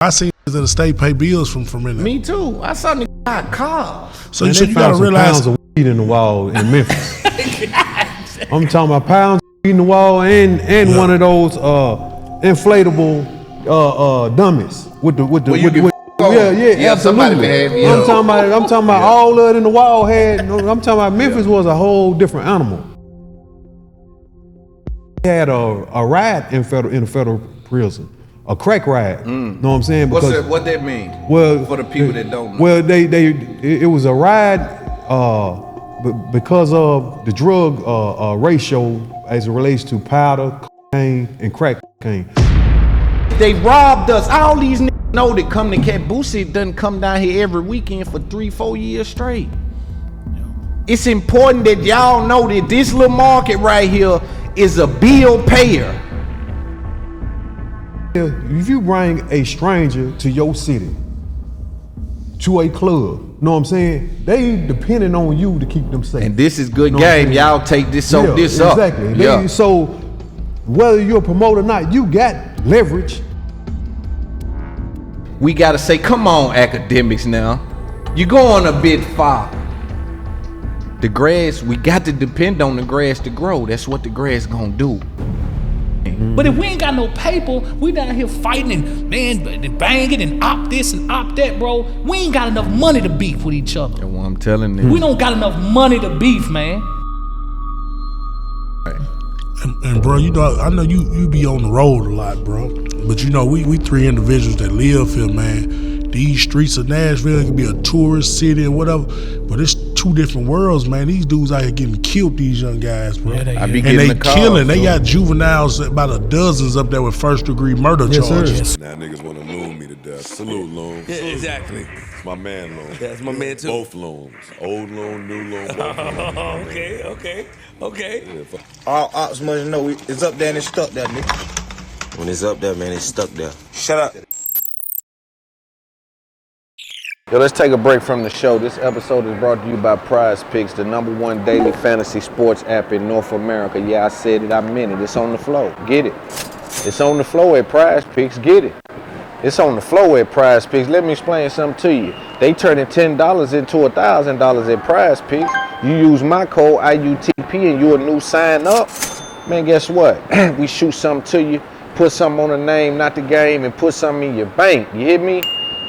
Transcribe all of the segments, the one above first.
I seen niggas in the state pay bills from in there. Me too. I saw niggas buy cars. So you gotta realize pounds of weed in the wall in Memphis. I'm talking about pounds of weed in the wall and one of those inflatable dummies with the Yeah, absolutely. I'm talking about all of it in the wall had. I'm talking about Memphis was a whole different animal. He had a riot in a federal prison, a crack riot. Know what I'm saying? Because what that mean? Well, for the people that don't know. Well, it was a riot because of the drug ratio as it relates to powder, cocaine, and crack cocaine. They robbed us. All these niggas know that come to Cat Boosie doesn't come down here every weekend for 3-4 years straight. It's important that y'all know that this little market right here is a bill payer. If you bring a stranger to your city, to a club, know what I'm saying? They depending on you to keep them safe. And this is good game. Y'all take this up. Exactly. So whether you're a promoter or not, you got leverage. We gotta say, come on, academics now. You're going a bit far. The grass, we got to depend on the grass to grow. That's what the grass gonna do. But if we ain't got no paper, we down here fighting and banging and op this and op that, bro. We ain't got enough money to beef with each other. That's what I'm telling you. We don't got enough money to beef, man. And bro, you know, I know you be on the road a lot, bro. But you know, we three individuals that live here, man. These streets of Nashville can be a tourist city or whatever, but it's two different worlds, man. These dudes out here getting killed, these young guys, bro. Yeah, and they killing. They got juveniles, about a dozens up there with first-degree murder charges. Now niggas want to loon me to death. Salute, Loon. Yeah, exactly. It's my man, Loon. That's my man, too. Both Loons. Old Loon, new Loon, both Loons. Okay. Yeah, All ops must know it's up there and it's stuck there, nigga. When it's up there, man, it's stuck there. Shut up. Yo, let's take a break from the show. This episode is brought to you by Prize Picks, the #1 daily fantasy sports app in North America. Yeah, I said it, I meant it. It's on the flow. Get it. It's on the flow at Prize Picks. Get it. It's on the flow at Prize Picks. Let me explain something to you. They turning $10 into $1,000 at Prize Picks. You use my code IUTP and you a new sign up. Man, guess what? We shoot something to you, put something on the name, not the game, and put something in your bank. You hear me?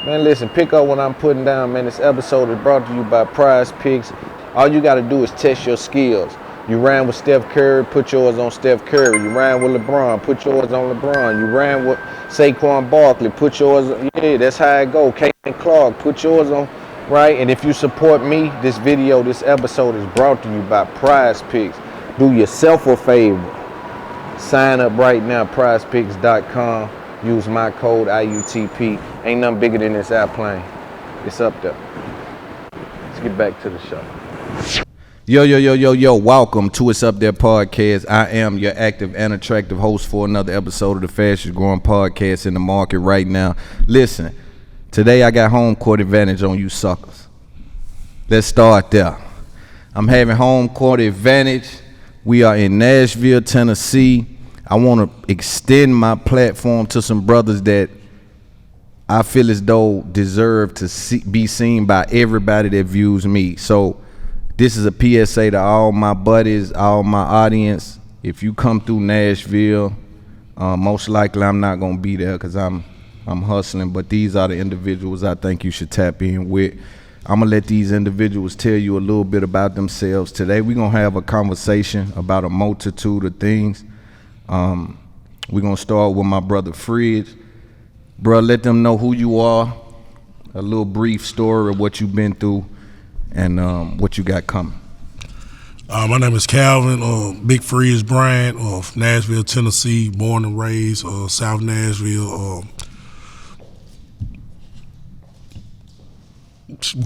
Man, listen, pick up what I'm putting down, man. This episode is brought to you by Prize Picks. All you got to do is test your skills. You ran with Steph Curry, put yours on Steph Curry. You ran with LeBron, put yours on LeBron. You ran with Saquon Barkley, put yours on. Yeah, that's how it go. Caitlin Clark, put yours on, right? And if you support me, this episode is brought to you by Prize Picks. Do yourself a favor. Sign up right now, prizepicks.com. Use my code IUTP. Ain't nothing bigger than this airplane. It's up there. Let's get back to the show. Yo. Welcome to It's Up There podcast. I am your active and attractive host for another episode of the fastest growing podcast in the market right now. Listen, today I got home court advantage on you suckers. Let's start there. I'm having home court advantage. We are in Nashville, Tennessee. I want to extend my platform to some brothers that I feel as though deserve to be seen by everybody that views me. So this is a PSA to all my buddies, all my audience. If you come through Nashville, most likely I'm not going to be there because I'm hustling, but these are the individuals I think you should tap in with. I'm going to let these individuals tell you a little bit about themselves. Today we're going to have a conversation about a multitude of things. We're going to start with my brother Frid. Bro, let them know who you are, a little brief story of what you've been through and what you got coming. My name is Calvin. Big Frid is Bryant of Nashville, Tennessee, born and raised, South Nashville.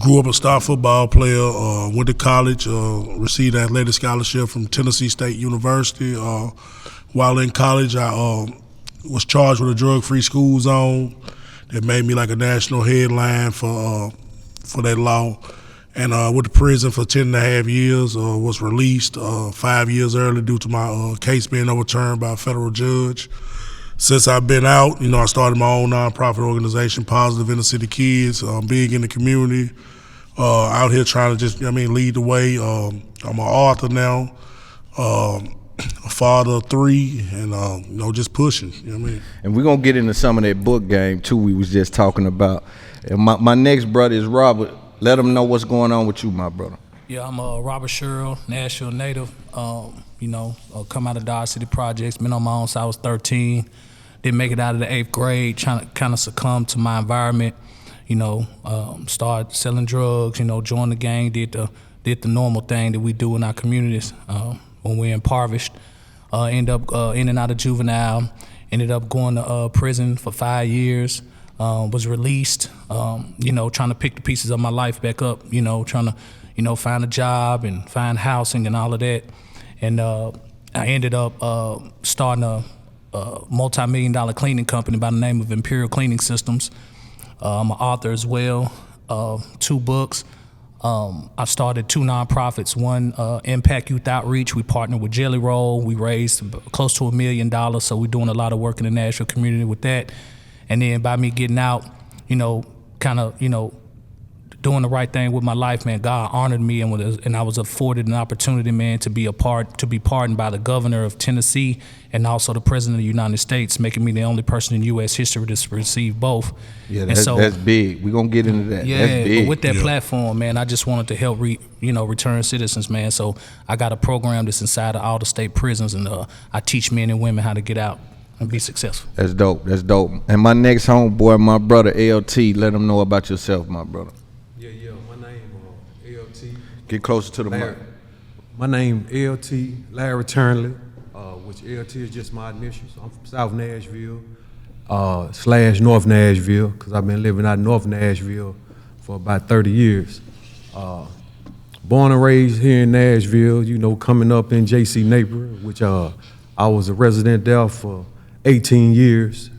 Grew up a star football player, went to college, received an athletic scholarship from Tennessee State University. While in college, I was charged with a drug-free school zone that made me like a national headline for that law. And went to prison for 10 and a half years, was released 5 years early due to my case being overturned by a federal judge. since I've been out, I started my own nonprofit organization, Positive Inner City Kids, big in the community. Out here trying to just, lead the way. I'm an author now, a father of 3, and just pushing. And we're gonna get into some of that book game too. We was just talking about. And my next brother is Robert. Let them know what's going on with you, my brother. Yeah, I'm Robert Sherrill, Nashville native. Come out of Dodge City Projects. Been on my own since I was 13. Didn't make it out of the 8th grade. Trying to kind of succumb to my environment. Started selling drugs. Joined the gang. Did the normal thing that we do in our communities when we're impoverished. End up in and out of juvenile. Ended up going to prison for 5 years. Was released. Trying to pick the pieces of my life back up. Trying to find a job and find housing and all of that. And I ended up starting a multi-million-dollar cleaning company by the name of Imperial Cleaning Systems. I'm an author as well, 2 books. I started 2 nonprofits. One, Impact Youth Outreach. We partnered with Jelly Roll. We raised close to $1 million, so we're doing a lot of work in the Nashville community with that. And then by me getting out, doing the right thing with my life, man, God honored me, and I was afforded an opportunity, man, to be pardoned by the governor of Tennessee and also the president of the United States, making me the only person in U.S. history to receive both. Yeah, that's big. We're going to get into that. Yeah, that's big. But with that platform, man, I just wanted to help return citizens, man. So I got a program that's inside of all the state prisons, and I teach men and women how to get out and be successful. That's dope. And my next homeboy, my brother, LT, let them know about yourself, my brother. Yeah, my name LT. Get closer to the mic. My name LT, Larry Turnley, which LT is just my initials. I'm from South Nashville, / North Nashville, because I've been living out in North Nashville for about 30 years. Born and raised here in Nashville, coming up in J.C. neighborhood, which I was a resident there for 18 years,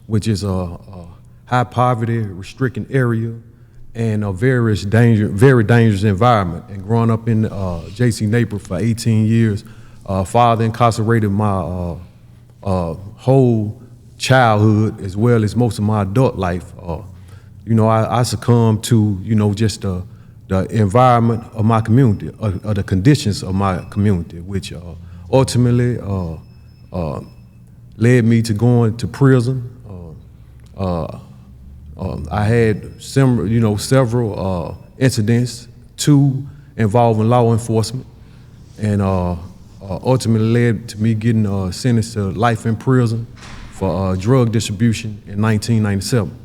which is a high poverty restricting area and a very dangerous environment. And growing up in J.C. neighborhood for 18 years, father incarcerated my whole childhood as well as most of my adult life. I succumbed to, just the environment of my community, or the conditions of my community, which ultimately led me to going to prison. I had several incidents, 2 involving law enforcement, and ultimately led to me getting sentenced to life in prison for drug distribution in 1997.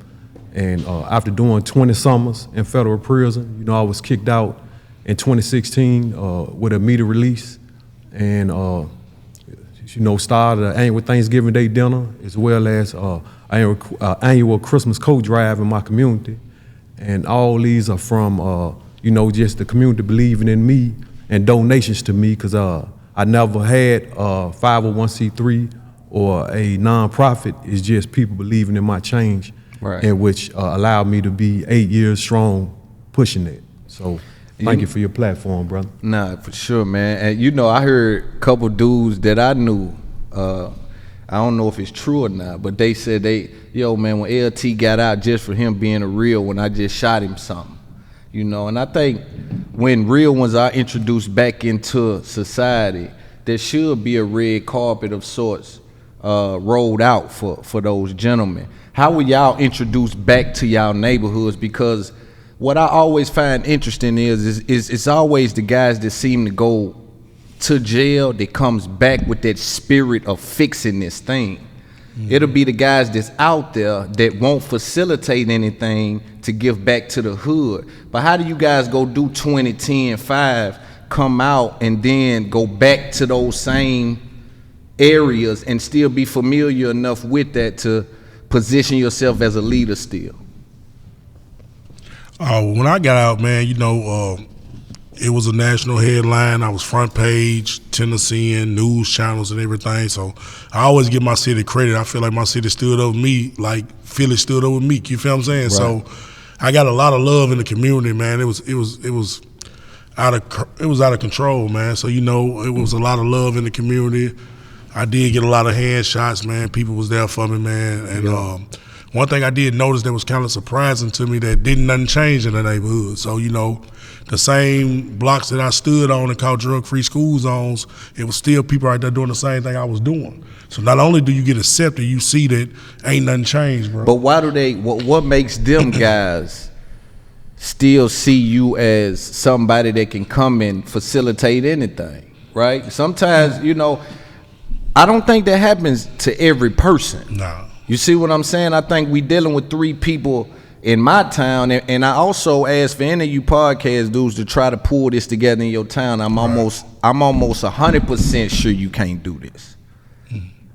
And after doing 20 summers in federal prison, I was kicked out in 2016 with immediate release, and started an annual Thanksgiving Day dinner, as well as annual Christmas coat drive in my community. And all these are from, just the community believing in me and donations to me, because I never had a 501c3 or a nonprofit. It's just people believing in my change, right, and which allowed me to be 8 years strong pushing it. So thank you for your platform, brother. Nah, for sure, man. And I heard a couple dudes that I knew, I don't know if it's true or not, but they said when LT got out, just for him being a real one, I just shot him something. And I think when real ones are introduced back into society, there should be a red carpet of sorts rolled out for those gentlemen. How were y'all introduced back to y'all neighborhoods? Because what I always find interesting is it's always the guys that seem to go to jail that comes back with that spirit of fixing this thing. Mm-hmm. It'll be the guys that's out there that won't facilitate anything to give back to the hood. But how do you guys go do 20, 10, 5, come out and then go back to those same areas and still be familiar enough with that to position yourself as a leader still? When I got out, man, it was a national headline. I was front page, Tennessean, news channels and everything. So I always give my city credit. I feel like my city stood up with me like Philly stood up with me. You feel what I'm saying? Right. So I got a lot of love in the community, man. It was out of control, man. So it was a lot of love in the community. I did get a lot of hand shots, man. People was there for me, man. And one thing I did notice that was kind of surprising to me that didn't nothing change in the neighborhood. So, you know, the same blocks that I stood on and called drug-free school zones, it was still people right there doing the same thing I was doing. So not only do you get accepted, you see that ain't nothing changed, bro. But why do they, what makes them guys still see you as somebody that can come and facilitate anything, right? Sometimes, you know, I don't think that happens to every person. Nah. You see what I'm saying? I think we dealing with 3 people in my town, and I also ask for any of you podcast dudes to try to pull this together in your town. I'm almost 100% sure you can't do this.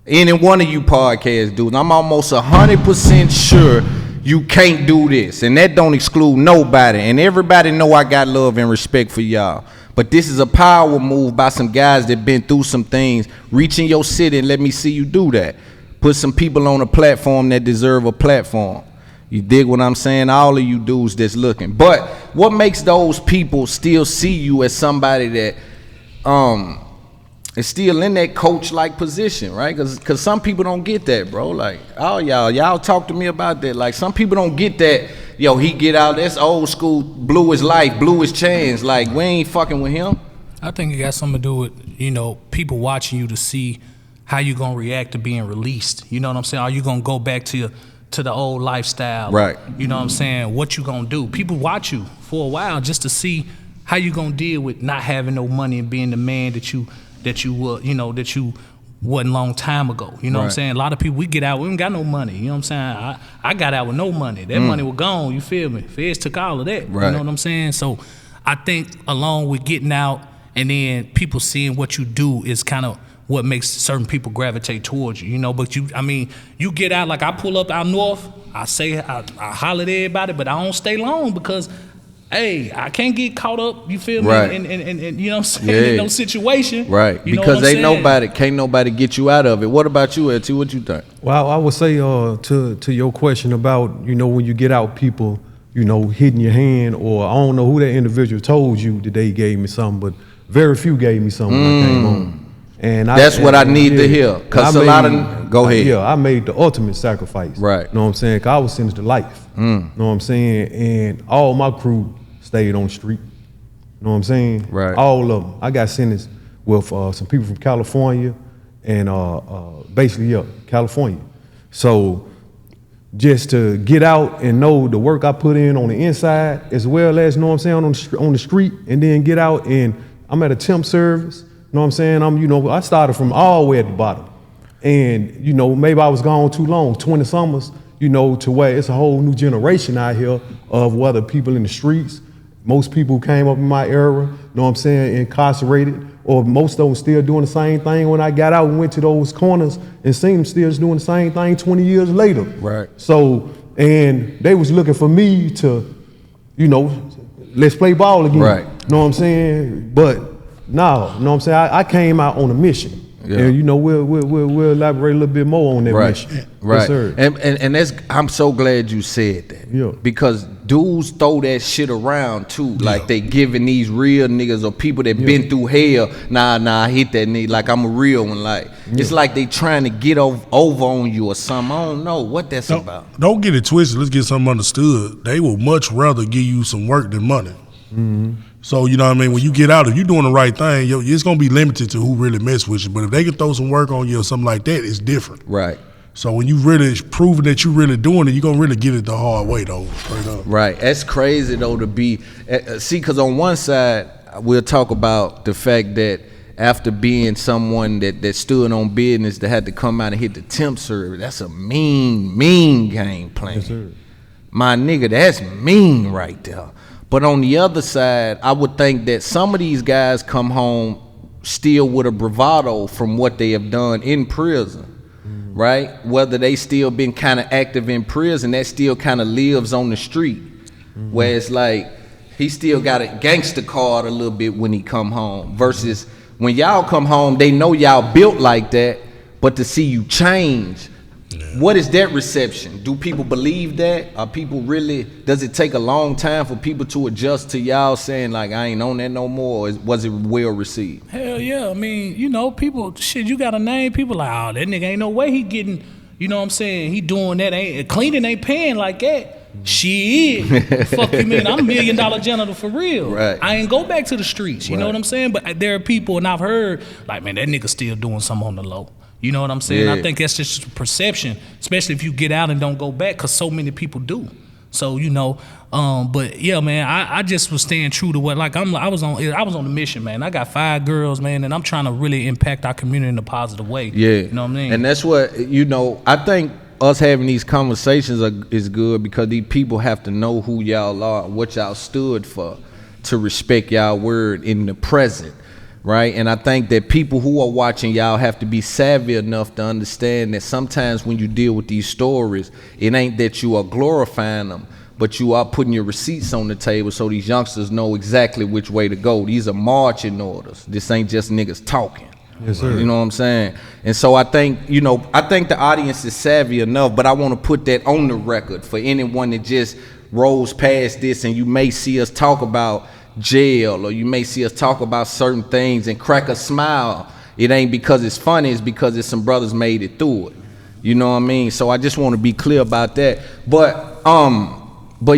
Any one of you podcast dudes, I'm almost 100% sure you can't do this, and that don't exclude nobody. And everybody know I got love and respect for y'all. But this is a power move by some guys that been through some things. Reach in your city and let me see you do that. Put some people on a platform that deserve a platform. You dig what I'm saying? All of you dudes that's looking. But what makes those people still see you as somebody that is still in that coach-like position, right? Because some people don't get that, bro. Like, oh, y'all talk to me about that. Like, some people don't get that. Yo, he get out, that's old school, blew his life, blew his chains. Like, we ain't fucking with him. I think it got something to do with, you know, people watching you to see how you gonna react to being released. You know what I'm saying? Are you gonna go back to the old lifestyle? Right. You know what I'm saying? What you gonna do? People watch you for a while just to see how you gonna deal with not having no money and being the man that you wasn't long time ago. You know what I'm saying? A lot of people, we get out, we ain't got no money. You know what I'm saying? I got out with no money. That money was gone, you feel me? Feds took all of that. Right. You know what I'm saying? So I think along with getting out and then people seeing what you do is kind of what makes certain people gravitate towards you, you know. But you get out, like I pull up out north, I holler at everybody, but I don't stay long because, hey, I can't get caught up, you feel me, and you know what I'm saying, in no situation. Right, you know because can't nobody get you out of it. What about you, LT? What you think? Well, I would say to your question about, you know, when you get out, people, you know, hitting your hand, or I don't know who that individual told you that they gave me something, but very few gave me something when I came home. And that's what I need to hear. Cause go ahead. Yeah, I made the ultimate sacrifice. Right. You know what I'm saying? Cause I was sentenced to life. You know what I'm saying? And all my crew stayed on the street. You know what I'm saying? Right. All of them. I got sentenced with some people from California and California. So just to get out and know the work I put in on the inside, as well as, you know what I'm saying, on the street, and then get out and I'm at a temp service. You know what I'm saying? I started from all the way at the bottom. And, you know, maybe I was gone too long, 20 summers, you know, to where it's a whole new generation out here of whether people in the streets, most people who came up in my era, you know what I'm saying, incarcerated, or most of them still doing the same thing when I got out and went to those corners and seen them still doing the same thing 20 years later. Right. So, and they was looking for me to, you know, let's play ball again. Right. You know what I'm saying? But no, you know what I'm saying? I came out on a mission. Yeah. And, you know, we'll elaborate a little bit more on that mission. Right. Yes, sir. And that's, I'm so glad you said that. Yeah. Because dudes throw that shit around too. Yeah. Like they giving these real niggas or people that been through hell, nah, I hit that nigga like I'm a real one. Like it's like they trying to get over on you or something. I don't know what that's about. Don't get it twisted. Let's get something understood. They will much rather give you some work than money. Mm-hmm. So, you know what I mean? When you get out, if you're doing the right thing, it's going to be limited to who really mess with you. But if they can throw some work on you or something like that, it's different. Right. So when you really proving that you really doing it, you're going to really get it the hard way, though, straight up. Right. That's crazy, though, to be see, because on one side, we'll talk about the fact that after being someone that stood on business, that had to come out and hit the temp service, that's a mean game plan. Yes, sir. My nigga, that's mean right there. But on the other side, I would think that some of these guys come home still with a bravado from what they have done in prison, right? Whether they still been kind of active in prison, that still kind of lives on the street. Where it's like, he still got a gangster card a little bit when he come home. Versus when y'all come home, they know y'all built like that, but to see you change, What is that reception? Do people believe that? Are people really, does it take a long time for people to adjust to y'all saying like, I ain't on that no more, or was it well received? Hell yeah. I mean, you know, people, shit, you got a name, people like, oh, that nigga ain't no way he getting, you know what I'm saying, he doing that, cleaning ain't paying like that. Shit, fuck you mean, I'm $1 million janitor for real. Right. I ain't go back to the streets, you know Right. what I'm saying? But there are people, and I've heard, like, man, that nigga still doing something on the low. You know what I'm saying? Yeah. I think that's just perception, especially if you get out and don't go back, because so many people do. So, you know, but yeah, man, I just was staying true to what, like, I was on the mission, man. I got 5 girls, man, and I'm trying to really impact our community in a positive way. Yeah. You know what I mean? And that's what, you know, I think us having these conversations is good because these people have to know who y'all are, what y'all stood for, to respect y'all word in the present, right? And I think that people who are watching y'all have to be savvy enough to understand that sometimes when you deal with these stories, it ain't that you are glorifying them, but you are putting your receipts on the table so these youngsters know exactly which way to go. These are marching orders. This ain't just niggas talking. Yes, sir. You know what I'm saying? And so I think, you know, I think the audience is savvy enough, but I want to put that on the record for anyone that just rolls past this, and you may see us talk about jail, or you may see us talk about certain things and crack a smile. It ain't because it's funny, it's because it's some brothers made it through it. You know what I mean? So I just want to be clear about that. But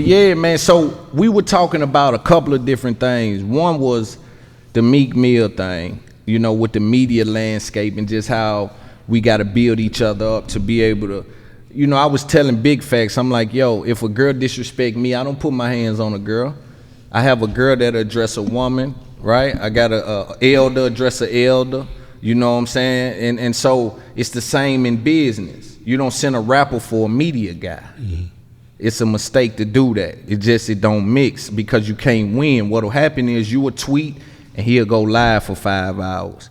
yeah, man, so we were talking about a couple of different things. One was the Meek Mill thing, you know, with the media landscape and just how we got to build each other up to be able to, you know, I was telling big facts. I'm like, yo, if a girl disrespect me, I don't put my hands on a girl. I have a girl that'll address a woman, right? I got a elder address a elder, you know what I'm saying? And so it's the same in business. You don't send a rapper for a media guy. Mm-hmm. It's a mistake to do that. It don't mix because you can't win. What'll happen is you will tweet and he'll go live for 5 hours.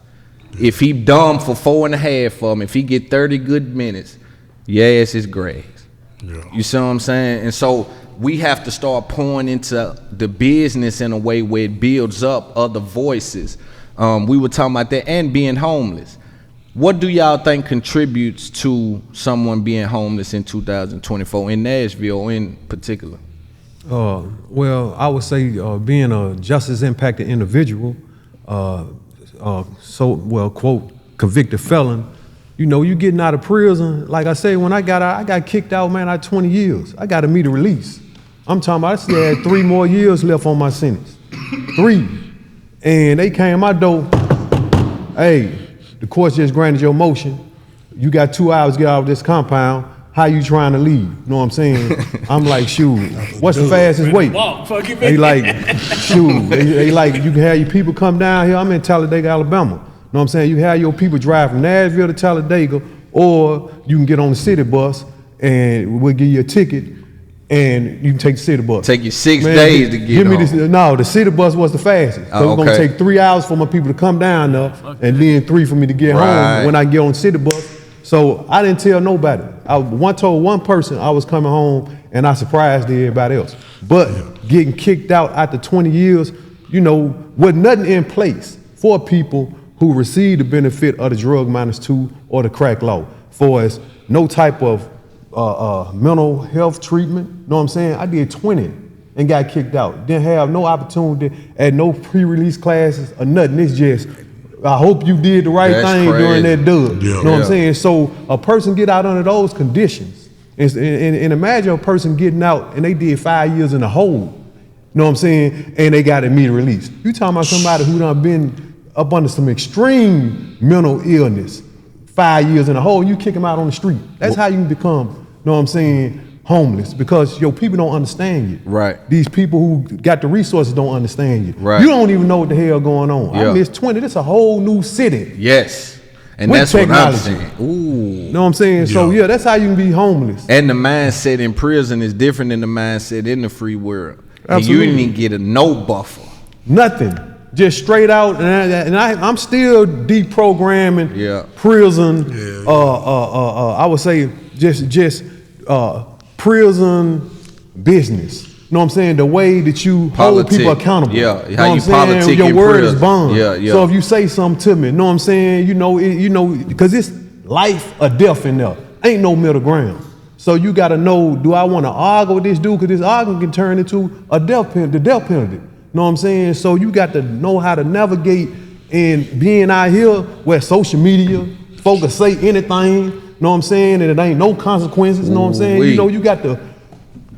If he dumb for 4.5 for him, if he get 30 good minutes, yes, it's grass. Yeah. You see what I'm saying? And so we have to start pouring into the business in a way where it builds up other voices. We were talking about that, and being homeless. What do y'all think contributes to someone being homeless in 2024 in Nashville in particular? Well, I would say being a justice impacted individual, quote, convicted felon. You know, you getting out of prison. Like I say, when I got out, I got kicked out, man, I had 20 years. I got immediate release. I'm talking about I still had 3 more years left on my sentence. 3. And they came my door, hey, the court just granted your motion. You got 2 hours to get out of this compound. How you trying to leave? You know what I'm saying? I'm like, shoot, what's the fastest way? They like, shoot, they like, you can have your people come down here. I'm in Talladega, Alabama. You know what I'm saying? You have your people drive from Nashville to Talladega, or you can get on the city bus and we'll give you a ticket and you can take the city bus. Take you 6 days to get home. No, the city bus was the fastest. So it's gonna take 3 hours for my people to come down there and then 3 for me to get home when I get on the city bus. So I didn't tell nobody. I told one person I was coming home and I surprised everybody else. But getting kicked out after 20 years, you know, with nothing in place for people who receive the benefit of the drug -2 or the crack law, for us, no type of mental health treatment, you know what I'm saying? I did 20 and got kicked out. Didn't have no opportunity at no pre-release classes or nothing. It's just, I hope you did the right thing during that dub. You know what I'm saying? So a person get out under those conditions and imagine a person getting out and they did 5 years in a hole, you know what I'm saying? And they got immediate release. You talking about somebody who done been up under some extreme mental illness, 5 years in a hole, you kick them out on the street. That's how you can become, you know what I'm saying, homeless, because your people don't understand you. Right. These people who got the resources don't understand you. Right. You don't even know what the hell going on. I missed 20. This is a whole new city. Yes. And with that's technology. what I'm saying. Ooh. You know what I'm saying? So yeah, that's how you can be homeless. And the mindset in prison is different than the mindset in the free world. Absolutely. And you didn't even get a no buffer. Nothing. Just straight out, and I'm still deprogramming prison. I would say just prison business. You know what I'm saying? The way that you hold people accountable. Yeah, you know how you politic. Your word is bond. So if you say something to me, you know what I'm saying? You know, because it's life or death in there. Ain't no middle ground. So you got to know, do I want to argue with this dude? Because this argument can turn into the death penalty. Know what I'm saying? So you got to know how to navigate and being out here where social media, folks say anything, know what I'm saying? And it ain't no consequences, know what I'm saying? You know, you got to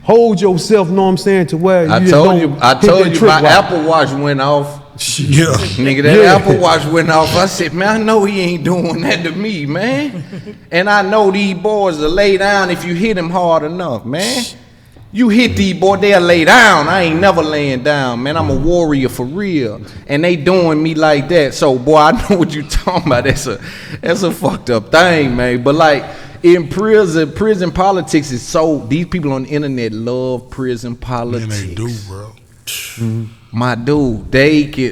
hold yourself, know what I'm saying, to where I told you my Apple Watch went off. Yeah. Nigga, that Apple Watch went off. I said, man, I know he ain't doing that to me, man. And I know these boys will lay down if you hit them hard enough, man. You hit these boys, they'll lay down. I ain't never laying down, man. I'm a warrior for real. And they doing me like that. So, boy, I know what you talking about. That's a fucked up thing, man. But like in prison politics is so, these people on the internet love prison politics. Man, they do, bro. My dude,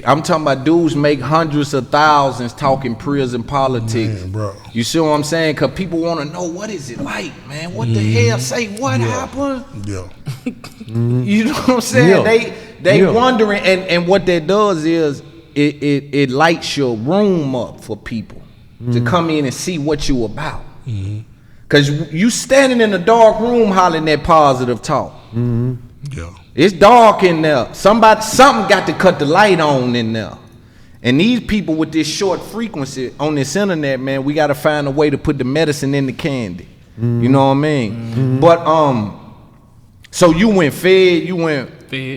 I'm talking about dudes make hundreds of thousands talking prison politics. Man, bro. You see what I'm saying? Because people want to know, what is it like, man? What the hell? Say what happened? Yeah. You know what I'm saying? They wondering, and what that does is it lights your room up for people to come in and see what you about. Because you standing in a dark room hollering that positive talk. Yeah. It's dark in there. Something got to cut the light on in there. And these people with this short frequency on this internet, man, we got to find a way to put the medicine in the candy. You know what I mean? But so you went Fed,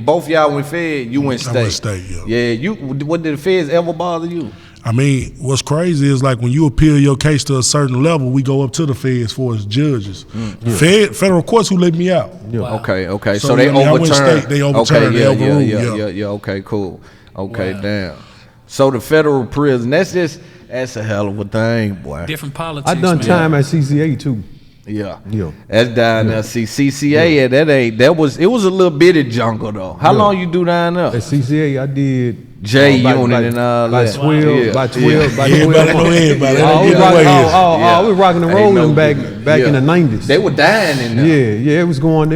both y'all went Fed, you went State. I went State, yeah. Yeah, what did the Feds ever bother you? I mean, what's crazy is like when you appeal your case to a certain level, we go up to the feds for as judges. Federal courts who let me out. Yeah. Wow. Okay. So they I went overturned. State, they overturned. Okay, they overruled. Yeah. Okay, cool. Okay, damn. So the federal prison, that's a hell of a thing, boy. Different politics. I done man. time at CCA too. Yeah. Yeah. That's down there. See, CCA, it was a little bitty jungle though. How long you do down there? At CCA, I did J unit and all like that. 12, by 12, by 12. Everybody know everybody. We rocking and rolling back in the 90s. They were dying in there. Yeah, it was going.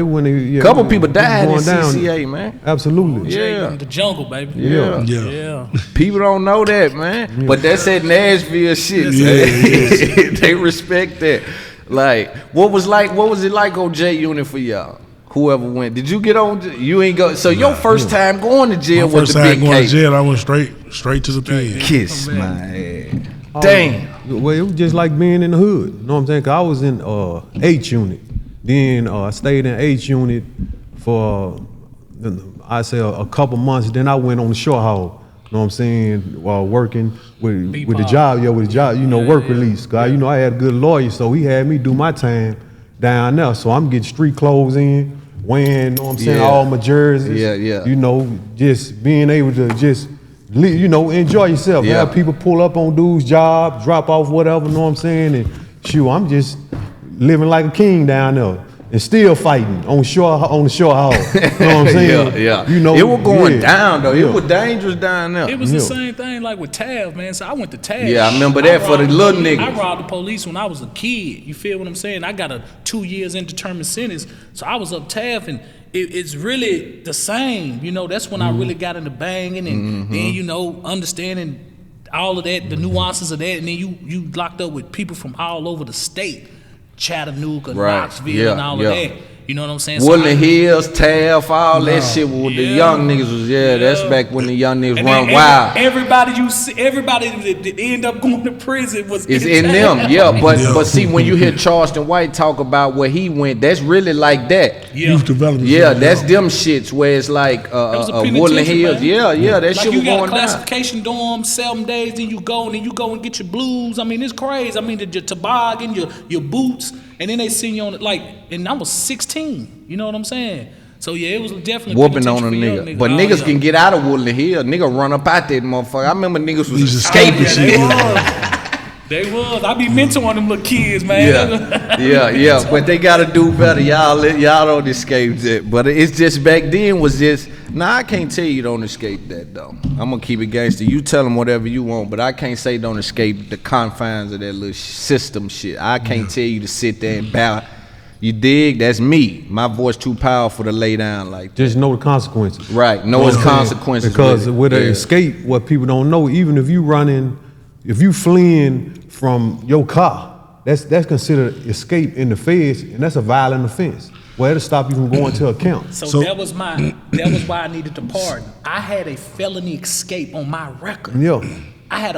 Couple people died in CCA, man. Absolutely. Yeah. The jungle, baby. Yeah. People don't know that, man. But that's that Nashville shit. Man. They respect that. Like, what was it like on J unit for y'all? Whoever went, did you get on? You ain't go. So your first time going to jail was the big case. First time going to jail, I went straight to the pen. Kiss my ass. Damn. Well, it was just like being in the hood. You know what I'm saying? 'Cause I was in H unit. Then I stayed in H unit for I say a couple months. Then I went on the short haul. You know what I'm saying? While working with the job, work release. 'Cause I had a good lawyer, so he had me do my time down there. So I'm getting street clothes in, wearing, you know what I'm saying, all my jerseys. Yeah. Just being able to just, enjoy yourself. Yeah. Have people pull up on dudes' jobs, drop off whatever, you know what I'm saying? And shoot, I'm just living like a king down there. And still fighting on the shore haul. You know what I'm saying? Yeah. It was going down though. It was dangerous down there. It was the same thing like with Tav, man. So I went to Tav. Yeah, I remember that for the little niggas. I robbed the police when I was a kid. You feel what I'm saying? I got a 2 years indeterminate sentence. So I was up Tav, and it's really the same. That's when I really got into banging and then, understanding all of that, the nuances of that. And then you locked up with people from all over the state. Chattanooga, Knoxville, and all of that. You know what I'm saying? Woodland Hills, Taft, all that shit with the young niggas was, that's back when the young niggas run wild. Everybody that end up going to prison was in them, but see, when you hear Charleston White talk about where he went, that's really like that. Youth development. Yeah, that's them shits where it's like Woodland Hills. Man. That like shit was going down. You got a classification dorm, 7 days, then you go and get your blues. I mean, it's crazy. I mean, your toboggan, your boots, and then they send you on it and I was 16. You know what I'm saying? So yeah, it was definitely whooping on a nigga. But niggas can get out of Woodland Hill. Nigga run up out that motherfucker. I remember niggas was escaping shit. They was. I be mentoring them little kids, man. Yeah. But they gotta do better. Y'all don't escape that. But it's just back then was just. Nah, I can't tell you don't escape that though. I'm gonna keep it gangster. You tell them whatever you want, but I can't say don't escape the confines of that little system shit. I can't tell you to sit there and bow. You dig? That's me. My voice too powerful to lay down like that. Just know the consequences. Right. Know its consequences. Because with an escape, what people don't know, even if you fleeing from your car, that's considered escape in the feds, and that's a violent offense. Well, it'll stop you from going to account. So that was why I needed to pardon. I had a felony escape on my record. Yeah. I had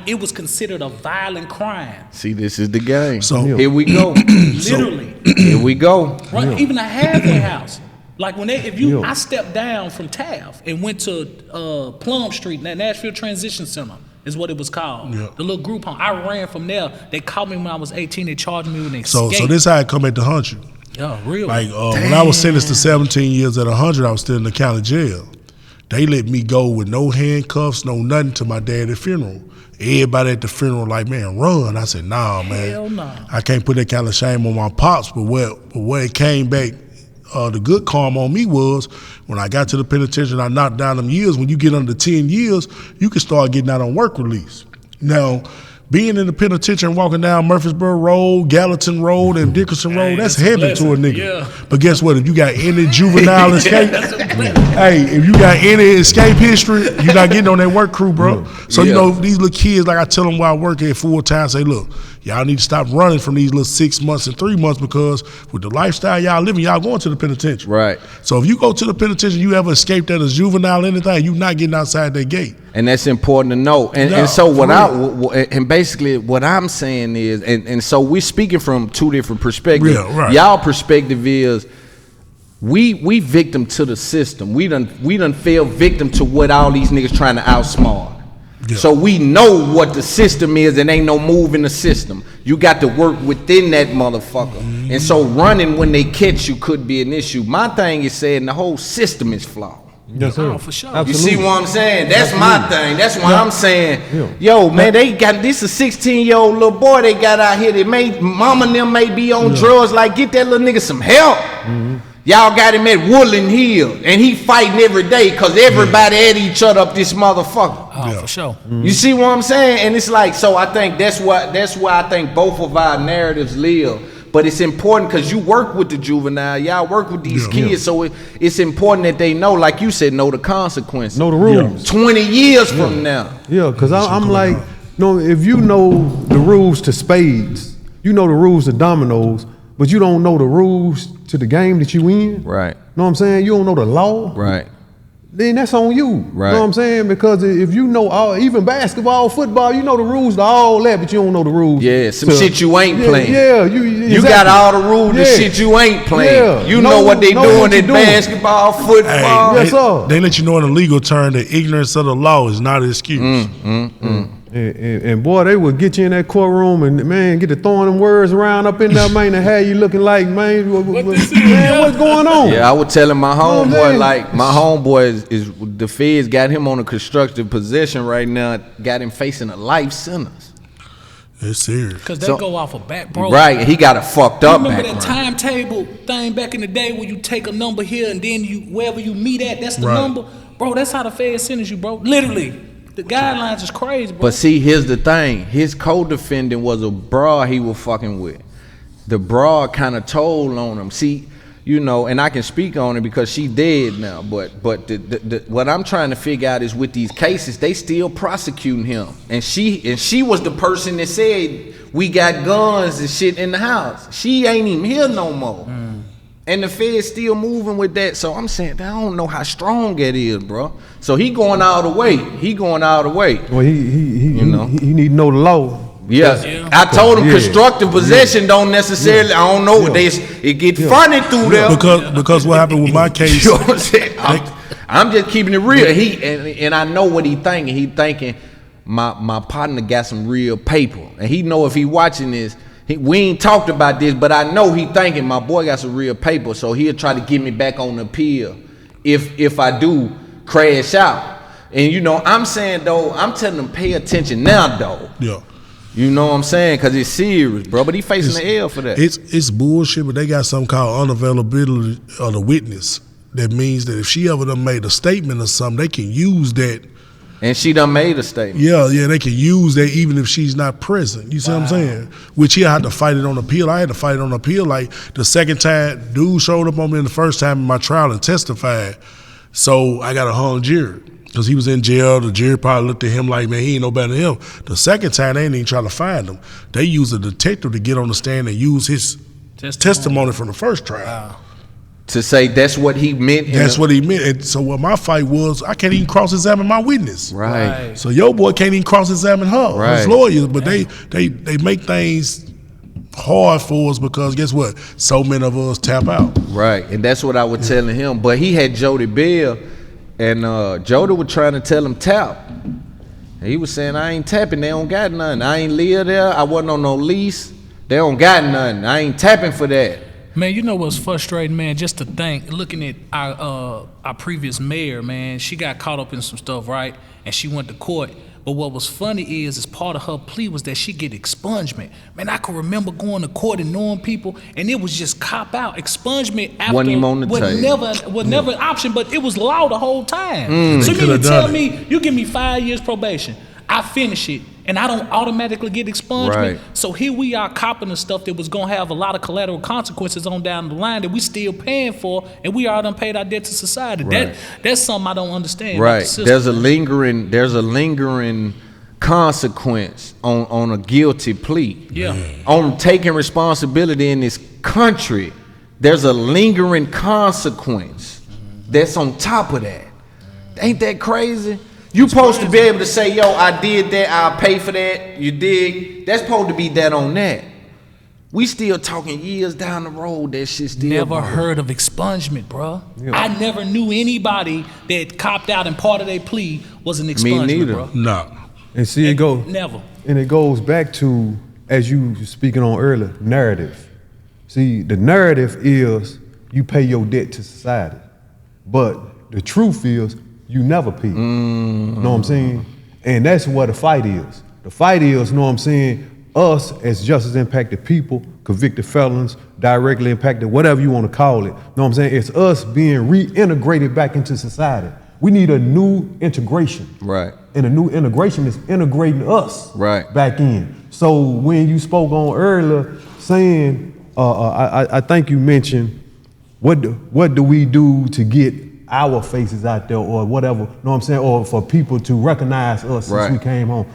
it was considered a violent crime. See, this is the game. So here we go. Literally. Here we go. Right, even a halfway house. Like I stepped down from Taft and went to Plum Street, that Nashville Transition Center is what it was called. Yeah. The little group home. I ran from there. They caught me when I was 18. They charged me with an escape. So this how I come back to hunt you. Yeah, real. Like when I was sentenced to 17 years at 100, I was still in the county jail. They let me go with no handcuffs, no nothing to my dad's funeral. Everybody at the funeral like, man, run. I said, nah, man. Hell nah. I can't put that kind of shame on my pops. But where it came back, the good karma on me was when I got to the penitentiary and I knocked down them years. When you get under 10 years, you can start getting out on work release. Now, being in the penitentiary and walking down Murfreesboro Road, Gallatin Road, and Dickerson Road, that's heaven to a nigga. Yeah. But guess what? If you got any juvenile escape, if you got any escape history, you're not getting on that work crew, bro. So, you know, these little kids, like I tell them while I work at full time, say, look, y'all need to stop running from these little 6 months and 3 months because with the lifestyle y'all living, y'all going to the penitentiary. Right. So if you go to the penitentiary, you ever escaped at a juvenile anything, you not getting outside that gate. And that's important to know. And so basically what I'm saying is, and so we're speaking from two different perspectives. Yeah, right. Y'all perspective is we victim to the system. We done fell victim to what all these niggas trying to outsmart. Yeah. So we know what the system is and ain't no move in the system. You got to work within that motherfucker. And so running when they catch you could be an issue. My thing is saying the whole system is flawed. Yes, sir. Oh, for sure. Absolutely. You see what I'm saying? That's my thing. That's why I'm saying, yo, man, they got this a 16-year-old little boy they got out here that mama and them may be on drugs. Like, get that little nigga some help. Y'all got him at Woodland Hill, and he fighting every day because everybody at each other up this motherfucker. Oh, for sure. You see what I'm saying? And it's like, so I think that's why I think both of our narratives live. But it's important because you work with the juvenile, y'all work with these kids, so it's important that they know, like you said, know the consequences. Know the rules. 20 years from now. Yeah, because I'm like, if you know the rules to spades, you know the rules to dominoes, but you don't know the rules to the game that you in. Right. Know what I'm saying? You don't know the law. Right. Then that's on you. Right. Know what I'm saying? Because if you know even basketball, football, you know the rules to all that, but you don't know the rules. Yeah, some shit you ain't playing. Yeah, you got all the rules to shit you ain't playing. Yeah. You know what they doing in basketball, football. Yes, sir. They let you know in a legal term that ignorance of the law is not an excuse. And boy, they would get you in that courtroom and man, get to throwing them words around up in there, man, and have you looking like, man, what's going on? Yeah, I was telling my homeboy, my homeboy is the feds got him on a constructive possession right now, got him facing a life sentence. It's serious. Because they go off a back, bro. Right, he got a fucked up remember background. That timetable thing back in the day where you take a number here and then wherever you meet at, that's the number? Bro, that's how the feds sentence you, bro. Literally. The guidelines is crazy, bro. But see, here's the thing. His co-defendant was a broad he was fucking with. The broad kind of told on him. See, and I can speak on it because she dead now. But what I'm trying to figure out is with these cases, they still prosecuting him. And she was the person that said we got guns and shit in the house. She ain't even here no more. And the Fed's still moving with that. So I'm saying, I don't know how strong that is, bro. So he going all the way. Well, he need to know the law. Yeah. I told him constructive possession don't necessarily, I don't know, it get funny through there. Because what happened with my case. You know what I'm saying? I'm just keeping it real. And I know what he thinking. He thinking my partner got some real paper. And he know if he watching this, we ain't talked about this, but I know he thinking my boy got some real paper, so he'll try to get me back on the appeal if I do crash out. And I'm saying though, I'm telling him pay attention now though. Yeah. You know what I'm saying? Because it's serious, bro. But he facing the L for that. It's bullshit, but they got something called unavailability of the witness. That means that if she ever done made a statement or something, they can use that. And she done made a statement. Yeah, they can use that even if she's not present. You see what I'm saying? Which he'll have to fight it on appeal. I had to fight it on appeal. Like the second time, dude showed up on me the first time in my trial and testified. So I got a hung jury because he was in jail. The jury probably looked at him like, man, he ain't no better than him. The second time, they didn't even try to find him. They used a detective to get on the stand and use his testimony from the first trial. Wow. To say that's what he meant. That's what he meant. And so what my fight was, I can't even cross-examine my witness. Right. So your boy can't even cross-examine her, his lawyers. But they make things hard for us because guess what? So many of us tap out. Right. And that's what I was telling him. But he had Jody Bell, and Jody was trying to tell him tap. And he was saying, I ain't tapping. They don't got nothing. I ain't live there. I wasn't on no lease. They don't got nothing. I ain't tapping for that. Man, you know what's frustrating, man? Just to think, looking at our previous mayor, man, she got caught up in some stuff, right? And she went to court. But what was funny is part of her plea was that she get expungement. Man, I can remember going to court and knowing people, and it was just cop out. Expungement after wasn't even on the table. was never an option, but it was law the whole time. So you mean to tell me, you give me 5 years probation, I finish it, and I don't automatically get expungement. Right. So here we are copping the stuff that was gonna have a lot of collateral consequences on down the line that we still paying for, and we already done paid our debt to society. Right. That's something I don't understand. Right. The There's a lingering consequence on a guilty plea. Yeah. On taking responsibility in this country, there's a lingering consequence that's on top of that. Ain't that crazy? You supposed to be able to say, yo, I did that, I'll pay for that, you dig? That's supposed to be that on that. We still talking years down the road, that shit still Never heard of expungement, bro. Yeah. I never knew anybody that copped out and part of their plea was an expungement, Me neither. bro. No. And see, it goes back to, as you were speaking on earlier, narrative. See, the narrative is you pay your debt to society. But the truth is you never pay. You know what I'm saying? And that's what the fight is. The fight is, you know what I'm saying, us as justice impacted people, convicted felons, directly impacted, whatever you want to call it. You know what I'm saying? It's us being reintegrated back into society. We need a new integration. Right. And a new integration is integrating us back in. So when you spoke on earlier saying, I think you mentioned, what do we do to get our faces out there or whatever, you know what I'm saying, or for people to recognize us since we came home.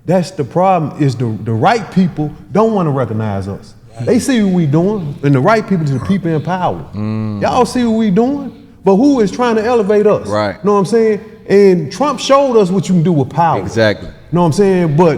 That's the problem, is the right people don't want to recognize us. They see what we doing, and the right people is the people in power. Y'all see what we doing, but who is trying to elevate us? Right. You know what I'm saying? And Trump showed us what you can do with power. Exactly. You know what I'm saying? But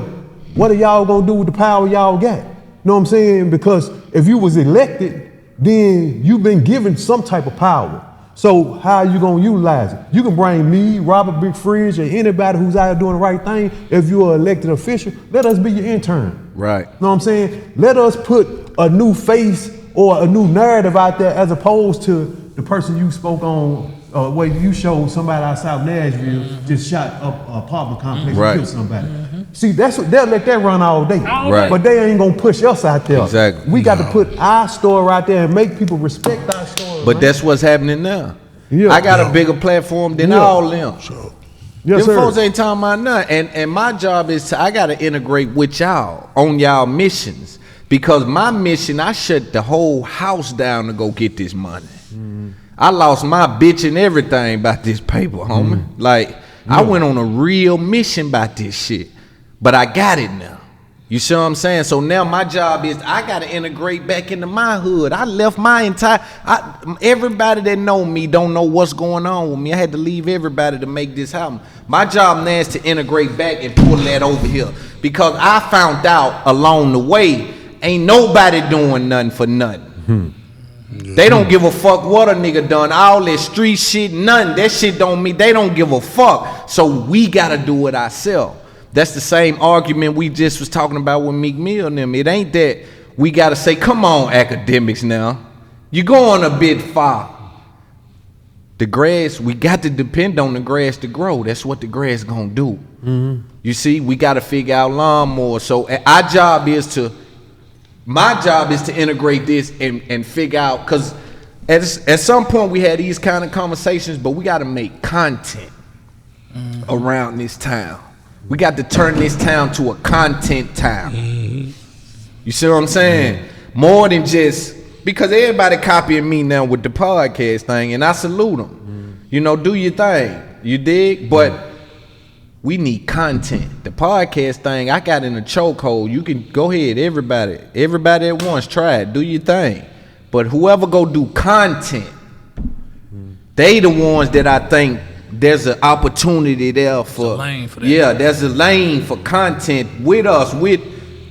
what are y'all gonna do with the power y'all got? You know what I'm saying? Because if you was elected, then you've been given some type of power. So how are you gonna utilize it? You can bring me, Robert Big Frid, or anybody who's out there doing the right thing. If you're an elected official, let us be your intern. Right. You know what I'm saying? Let us put a new face or a new narrative out there as opposed to the person you spoke on, where you showed somebody outside Nashville just shot up an apartment complex and killed somebody. See, that's what they'll let that run all day. Right. But they ain't gonna push us out there. Exactly. We got to put our story out there and make people respect our story. But that's what's happening now. Yeah. I got a bigger platform than all them. Yes, Them folks ain't talking about nothing. And my job is I gotta integrate with y'all on y'all missions. Because my mission, I shut the whole house down to go get this money. I lost my bitch and everything about this paper, homie. Like, I went on a real mission about this shit. But I got it now. You see what I'm saying? So now my job is I got to integrate back into my hood. I left my everybody that know me don't know what's going on with me. I had to leave everybody to make this happen. My job now is to integrate back and pull that over here. Because I found out along the way, ain't nobody doing nothing for nothing. They don't give a fuck what a nigga done. All that street shit, none. That shit don't mean, they don't give a fuck. So we got to do it ourselves. That's the same argument we just was talking about with Meek Mill and them. It ain't that we got to say, come on, academics now. You're going a bit far. The grass, we got to depend on the grass to grow. That's what the grass gonna do. You see, we got to figure out lawnmower. So my job is to integrate this and figure out, because at some point we had these kind of conversations, but we got to make content around this town. We got to turn this town to a content town. You see what I'm saying? More than just, because everybody copying me now with the podcast thing, and I salute them. You know, do your thing. You dig? But we need content. The podcast thing, I got in a chokehold. You can go ahead, everybody at once, try it, do your thing. But whoever go do content, they the ones that I think there's an opportunity there for. Yeah, there's a lane for content with us, with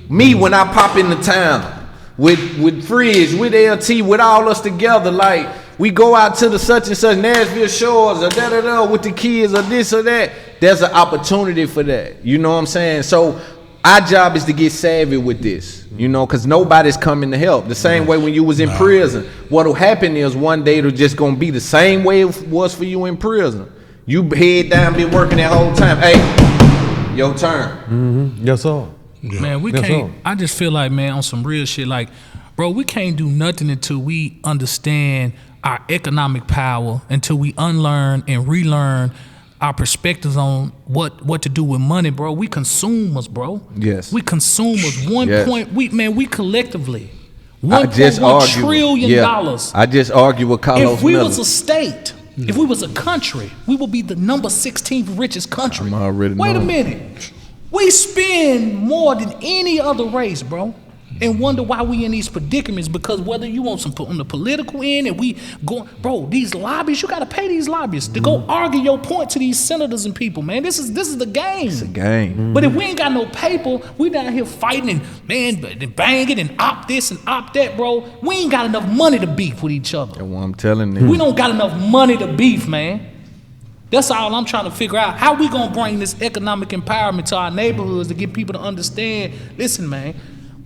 me when I pop into town, with Frid, with LT, with all us together. Like we go out to the such and such Nashville shores or da with the kids or this or that. There's an opportunity for that. You know what I'm saying? So our job is to get savvy with this, you know, because nobody's coming to help. The same way when you was in prison, what'll happen is one day it'll just gonna be the same way it was for you in prison. You head down, been working that whole time. Hey, your turn. Yes, sir. Yeah. Man, we can't. I just feel like, man, on some real shit, like, bro, we can't do nothing until we understand our economic power, until we unlearn and relearn our perspectives on what to do with money, bro. We consumers, bro. Yes. We consumers. We collectively $1.1 trillion. I just argue with Carlos If we Miller. was a state, if we was a country, we would be the number 16th richest country. I'm already Wait a knowing. minute. We spend more than any other race, bro. And wonder why we in these predicaments, because whether you want some on the political end and we go, bro, these lobbyists, you gotta pay these lobbyists to go argue your point to these senators and people, man. This is the game. It's a game. But if we ain't got no paper, we down here fighting and banging and opt this and opt that, bro. We ain't got enough money to beef with each other. That's what I'm telling you. We don't got enough money to beef, man. That's all I'm trying to figure out. How we gonna bring this economic empowerment to our neighborhoods to get people to understand, listen, man,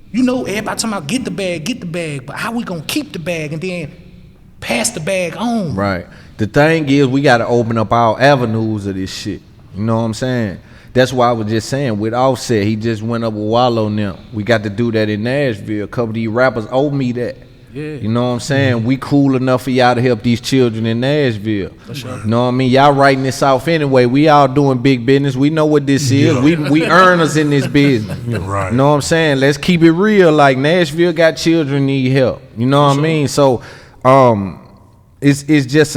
you know, everybody talking about get the bag, but how we gonna keep the bag and then pass the bag on? Right. The thing is, we got to open up our avenues of this shit. You know what I'm saying? That's why I was just saying, with Offset, he just went up with Wallow now. We got to do that in Nashville. A couple of these rappers owe me that. Yeah. You know what I'm saying? We cool enough for y'all to help these children in Nashville. For sure. You know what I mean? Y'all writing this off anyway. We all doing big business. We know what this is. We earners in this business. Right. You know what I'm saying? Let's keep it real. Like Nashville got children need help. You know what I mean? So it's just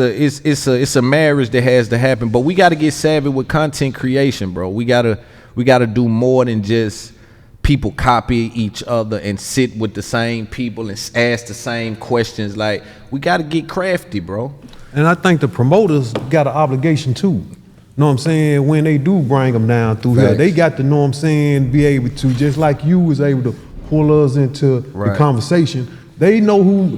a marriage that has to happen. But we gotta get savvy with content creation, bro. We gotta do more than just people copy each other and sit with the same people and ask the same questions. Like, we got to get crafty, bro. And I think the promoters got an obligation too. Know what I'm saying? When they do bring them down through here, they got to, know what I'm saying, be able to, just like you was able to pull us into the conversation. They know who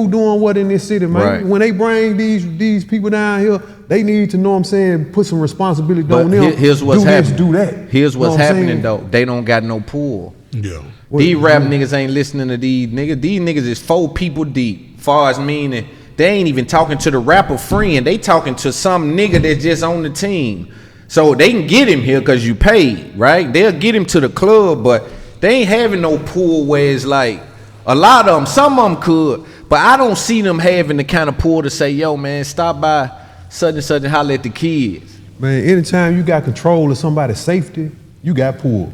doing what in this city, man. Right. When they bring these people down here, they need to, know what I'm saying, put some responsibility on them. Here's what's happening. Do that. Here's what's happening though. They don't got no pull. Yeah. These rap niggas ain't listening to these niggas. These niggas is 4 people deep. Far as meaning, they ain't even talking to the rapper friend. They talking to some nigga that's just on the team. So they can get him here because you paid, right? They'll get him to the club, but they ain't having no pull where it's like, a lot of them, some of them could, but I don't see them having the kind of pull to say, yo, man, stop by such and such and holler at the kids. Man, anytime you got control of somebody's safety, you got pull.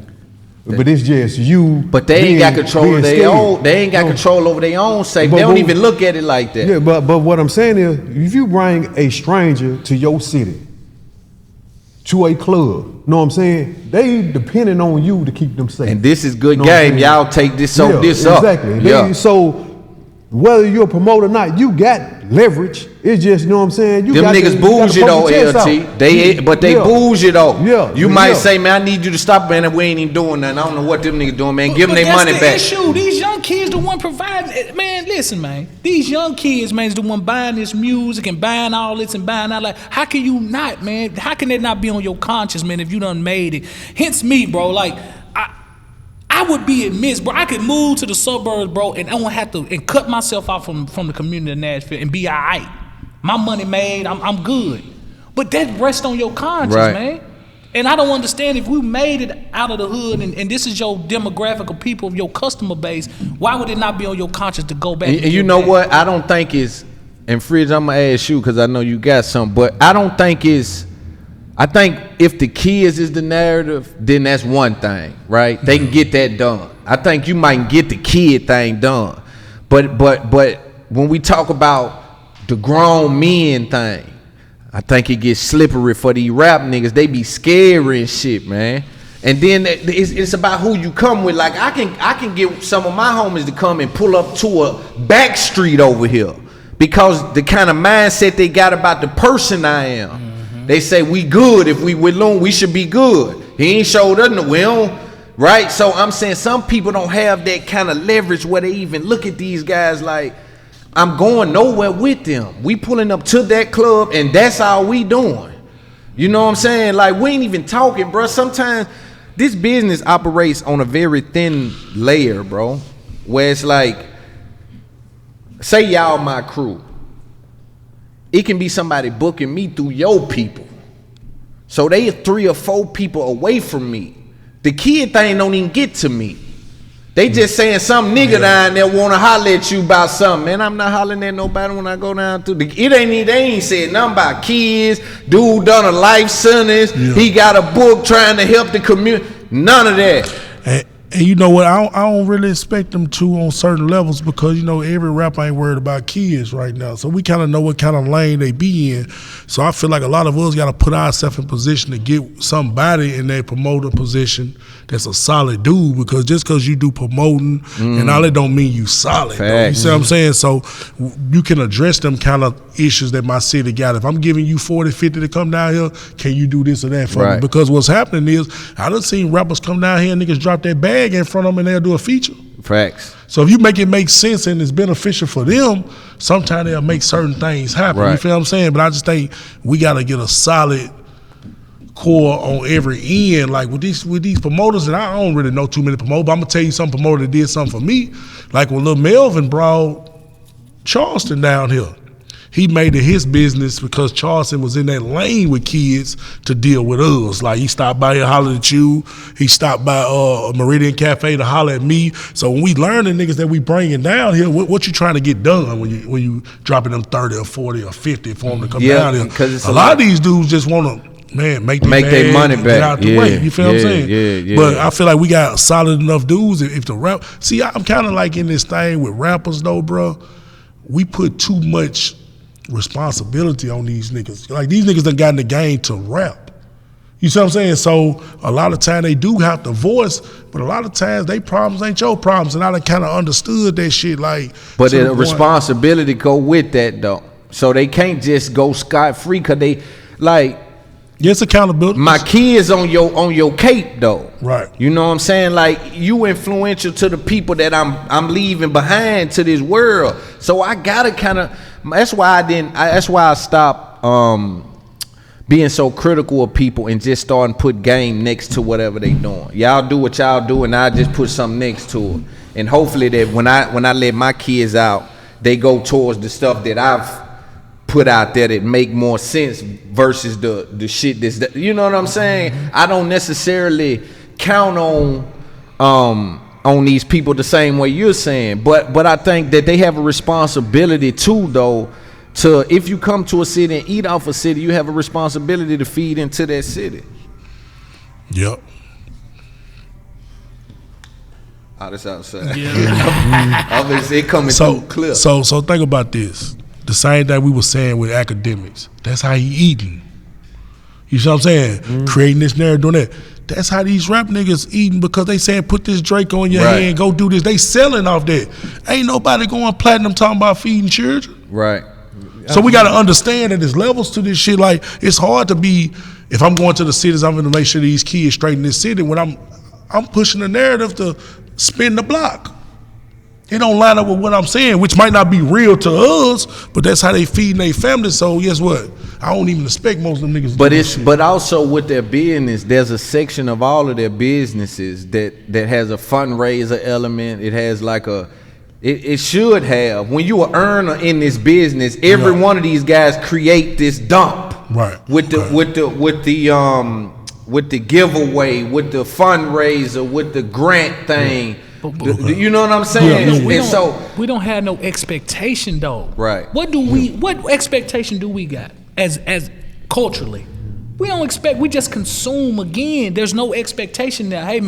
But it's just you. But they ain't got control of their own. They ain't got control over their own safety. They don't even look at it like that. Yeah, but what I'm saying is, if you bring a stranger to your city, to a club, know what I'm saying? They depending on you to keep them safe. And this is good game. Y'all take this up. Exactly. Yeah. So whether you're a promoter or not, you got leverage. It's just, you know what I'm saying? Them niggas bougie though, LT. They bougie though. Yeah. You might say, man, I need you to stop, man, and we ain't even doing nothing. I don't know what them niggas doing, man. Give them their money back. That's the issue. These young kids the one providing. Man, listen, man. These young kids, man, is the one buying this music and buying all this and buying all that. How can you not, man? How can that not be on your conscience, man, if you done made it? Hence me, bro. Like, I would be admitted, bro. I could move to the suburbs, bro, and I won't have to and cut myself out from the community of Nashville and be all right. My money made, I'm good. But that rests on your conscience, man. And I don't understand, if we made it out of the hood and this is your demographic of people, of your customer base, why would it not be on your conscience to go back? And you know what? I don't think it's, and Frid, I'm gonna ask you because I know you got some, but I don't think it's, I think if the kids is the narrative, then that's one thing, right? They can get that done. I think you might get the kid thing done. But when we talk about the grown men thing, I think it gets slippery for these rap niggas. They be scary and shit, man. And then it's about who you come with. Like I can get some of my homies to come and pull up to a back street over here because the kind of mindset they got about the person I am. Mm-hmm. They say we good. If we with Loon, we should be good. He ain't showed us no, we don't, right? So I'm saying some people don't have that kind of leverage where they even look at these guys like, I'm going nowhere with them. We pulling up to that club and that's all we doing. You know what I'm saying? Like we ain't even talking, bro. Sometimes this business operates on a very thin layer, bro, where it's like, say y'all my crew. It can be somebody booking me through your people. So they 3 or 4 people away from me. The kid thing don't even get to me. They just saying some nigga down there wanna holler at you about something. Man, I'm not hollering at nobody when I go down to they ain't said nothing about kids. Dude done a life sentence. Yeah. He got a book trying to help the community. None of that. And you know what? I don't really expect them to on certain levels because, you know, every rapper ain't worried about kids right now. So we kind of know what kind of lane they be in. So I feel like a lot of us got to put ourselves in position to get somebody in their promoter position that's a solid dude, because just because you do promoting and all that don't mean you solid. You see what I'm saying? So you can address them kind of issues that my city got. If I'm giving you 40, 50 to come down here, can you do this or that for me? Because what's happening is I done seen rappers come down here and niggas drop their bag in front of them and they'll do a feature. Facts. So if you make it make sense and it's beneficial for them, sometimes they'll make certain things happen. You feel what I'm saying? But I just think we got to get a solid core on every end. Like with these promoters, and I don't really know too many promoters, but I'm gonna tell you some promoter that did something for me. Like when Lil Melvin brought Charleston down here, he made it his business because Charleston was in that lane with kids to deal with us. Like he stopped by here, hollered at you. He stopped by Meridian Cafe to holler at me. So when we learn the niggas that we bringing down here, what you trying to get done when you dropping them 30 or 40 or 50 for them to come down here? A lot of these dudes just want to, make their money back. Get out the way. You feel what I'm saying? But I feel like we got solid enough dudes. If the rap, see, I'm kind of like in this thing with rappers though, bro. We put too much responsibility on these niggas. Like these niggas done got in the game to rap. You see what I'm saying? So a lot of time they do have to voice, but a lot of times they problems ain't your problems. And I done kind of understood that shit. Like, but the responsibility go with that though. So they can't just go scot-free because they like. Yes, accountability. My kids on your cape though. Right. You know what I'm saying? Like you influential to the people that I'm leaving behind to this world. So I gotta kind of. That's why I stopped being so critical of people and just starting to put game next to whatever they doing. Y'all do what y'all do, and I just put something next to it. And hopefully that when I let my kids out, they go towards the stuff that I've put out there that make more sense versus the shit that's, you know what I'm saying? I don't necessarily count on these people the same way you're saying, but I think that they have a responsibility too though, to if you come to a city and eat off a city, you have a responsibility to feed into that city. Yep. That's outside. Obviously it coming through clear. So think about this. The same thing we were saying with academics. That's how he eating. You see what I'm saying? Creating this narrative, doing that. That's how these rap niggas eating, because they saying put this Drake on your hand, go do this. They selling off that. Ain't nobody going platinum talking about feeding children. Right. So we got to understand that there's levels to this shit. Like it's hard to be, if I'm going to the cities, I'm going to make sure these kids straight in this city. When I'm pushing the narrative to spin the block. It don't line up with what I'm saying, which might not be real to us, but that's how they feeding their families. So guess what? I don't even expect most of them niggas to do but also with their business, there's a section of all of their businesses that has a fundraiser element. It has like it should have. When you are earner in this business, every one of these guys create this dump. Right. With the giveaway, with the fundraiser, with the grant thing. You know what I'm saying? We don't have no expectation though. Right. What expectation do we got as culturally? We don't expect, we just consume again. There's no expectation that, hey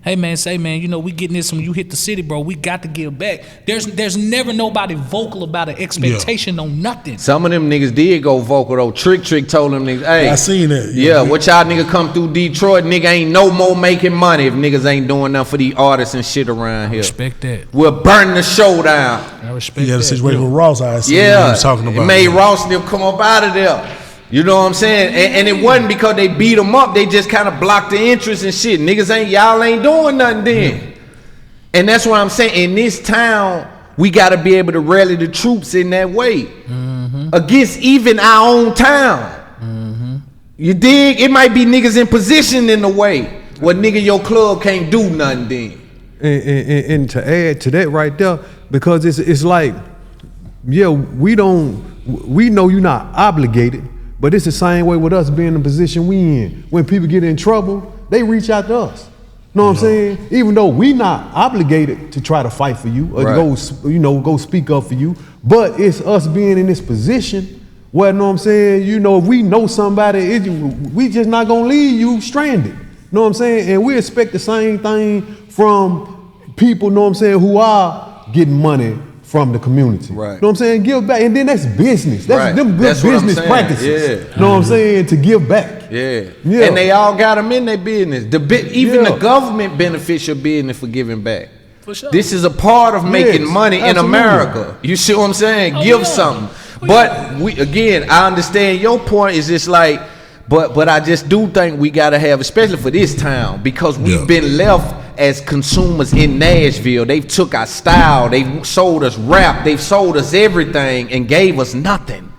hey man, say man, you know, we getting this when you hit the city, bro. We got to give back. There's never nobody vocal about an expectation on nothing. Some of them niggas did go vocal though. Trick told them niggas, hey, I seen that. Yeah, what y'all nigga come through Detroit, nigga ain't no more making money if niggas ain't doing nothing for these artists and shit around here. Respect that. We'll burn the show down. I respect that. Yeah, the situation with Ross, I see Yeah, what he was talking about. it made Ross and them come up out of there. You know what I'm saying? And it wasn't because they beat them up. They just kind of blocked the entrance and shit. Niggas y'all ain't doing nothing then. And that's what I'm saying. In this town, we got to be able to rally the troops in that way against even our own town. You dig? It might be niggas in position in the way where nigga your club can't do nothing then. And to add to that right there, because it's like, yeah, we know you're not obligated, but it's the same way with us being in the position we in. When people get in trouble, they reach out to us. Know what I'm saying? Even though we not obligated to try to fight for you or go speak up for you, but it's us being in this position where, know what I'm saying, you know, if we know somebody, we just not gonna leave you stranded. Know what I'm saying? And we expect the same thing from people, know what I'm saying, who are getting money from the community. Right. Know what I'm saying? Give back. And then that's business. That's them good That's what I'm business saying. practices. Yeah. Know what I'm saying? To give back. Yeah. Yeah. And they all got them in their business. Even the government benefits your business for giving back. For sure. This is a part of making money in absolutely. America. You see what I'm saying? Give something. But I understand your point is just like, but I just do think we gotta have, especially for this town, because we've been left as consumers in Nashville. They've took our style, they've sold us rap, they've sold us everything and gave us nothing.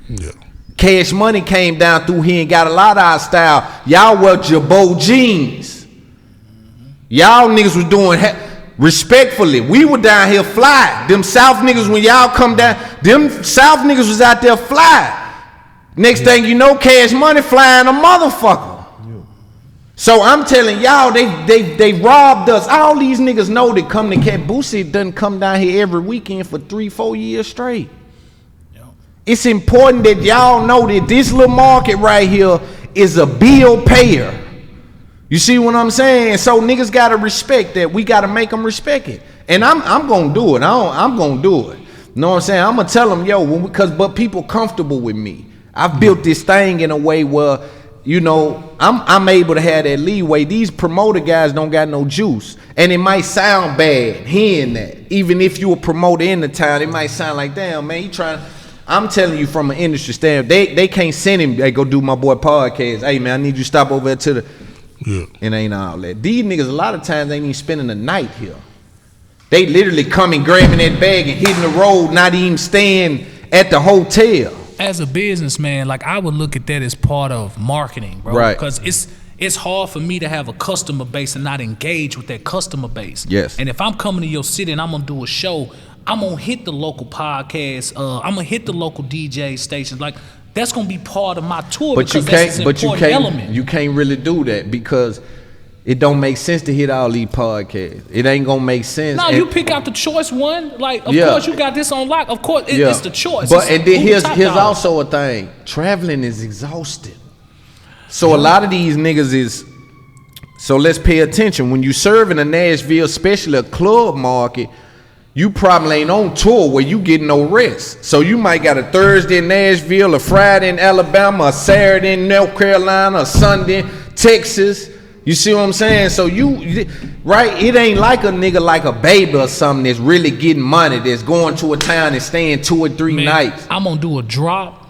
Yeah. Cash Money came down through here and got a lot of our style. Y'all wear Jabot jeans. Y'all niggas was doing respectfully. We were down here fly. Them South niggas, when y'all come down, them South niggas was out there fly. Next thing you know, Cash Money flying a motherfucker. So I'm telling y'all, they robbed us. All these niggas know that come to Cat Boosie doesn't come down here every weekend for 3-4 years straight. It's important that y'all know that this little market right here is a bill payer. You see what I'm saying? So niggas gotta respect that. We gotta make them respect it. And I'm gonna do it. I'm gonna do it. Know what I'm saying? I'm gonna tell them, yo, but people comfortable with me. I've built this thing in a way where, you know, I'm able to have that leeway. These promoter guys don't got no juice. And it might sound bad hearing that. Even if you a promoter in the town, it might sound like, damn, man, you trying to. I'm telling you from an industry standpoint, they can't send him, they go do my boy podcast. Hey, man, I need you to stop over there to the. Yeah. It ain't all that. These niggas a lot of times ain't even spending the night here. They literally coming, grabbing that bag and hitting the road, not even staying at the hotel. As a businessman, like I would look at that as part of marketing, bro. Right. Because it's hard for me to have a customer base and not engage with that customer base. Yes. And if I'm coming to your city and I'm gonna do a show, I'm gonna hit the local podcast. I'm gonna hit the local DJ stations. Like that's gonna be part of my tour. But you can't really do that because it don't make sense to hit all these podcasts. It ain't gonna make sense. No, you pick out the choice one. Like, of course you got this on lock. Of course, it's the choice. But and then here's also a thing. Traveling is exhausting. So a lot of these niggas is. So let's pay attention. When you serve in a Nashville, especially a club market, you probably ain't on tour where you get no rest. So you might got a Thursday in Nashville, a Friday in Alabama, a Saturday in North Carolina, a Sunday in Texas. You see what I'm saying? So it ain't like a nigga like a baby or something that's really getting money, that's going to a town and staying 2 or 3 nights. I'm gonna do a drop.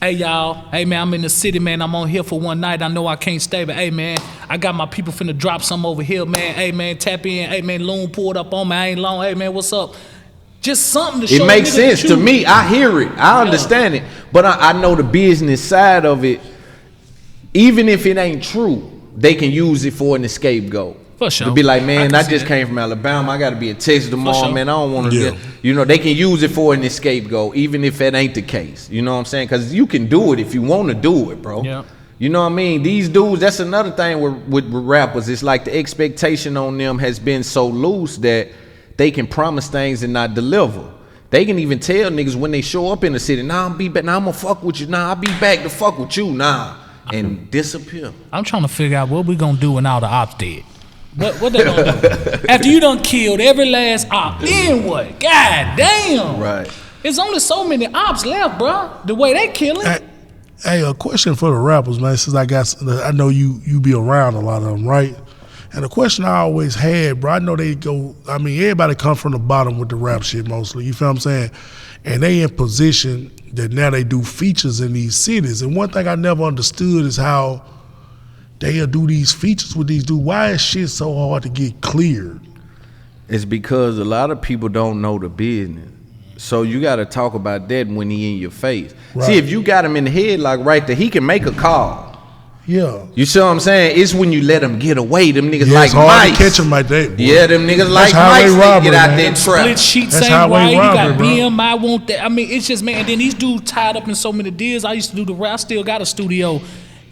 Hey y'all, hey man, I'm in the city, man. I'm on here for one night. I know I can't stay, but hey man, I got my people finna drop some over here, man. Hey man, tap in. Hey man, Loon pulled up on me. I ain't long. Hey man, what's up? Just something to show. It makes sense to me. I hear it. I understand it. But I know the business side of it. Even if it ain't true, they can use it for an scapegoat. For sure. To be like, man, I just came from Alabama. I got to be in Texas tomorrow, sure. man. I don't want to you know, they can use it for an scapegoat, even if that ain't the case. You know what I'm saying? Because you can do it if you want to do it, bro. Yeah. You know what I mean? These dudes, that's another thing with rappers. It's like the expectation on them has been so loose that they can promise things and not deliver. They can even tell niggas when they show up in the city, nah, I'm gonna fuck with you. Nah, I'll be back to fuck with you. Nah. And disappear. I'm trying to figure out what we gonna do when all the ops dead. What they gonna do? After you done killed every last op, then what? God damn. Right. There's only so many ops left, bro. The way they killing. Hey, a question for the rappers, man. Since I know you be around a lot of them, right? And the question I always had, bro, I know they go. I mean, everybody come from the bottom with the rap shit mostly. You feel what I'm saying? And they in position that now they do features in these cities. And one thing I never understood is how they'll do these features with these dudes. Why is shit so hard to get cleared? It's because a lot of people don't know the business. So you got to talk about that when he in your face. Right. See, if you got him in the head like right there, he can make a call. Yeah. You see what I'm saying? It's when you let him get away. Them niggas Yeah, like it's hard mice. to catch them like that, boy. Yeah, them niggas like highway mice. They robbery, get out man. there and trap. Split sheets That's ain't highway right. You got robbery, bro. BMI want that. I mean, it's just, man. And then these dudes tied up in so many deals. I used to do the rap. I still got a studio.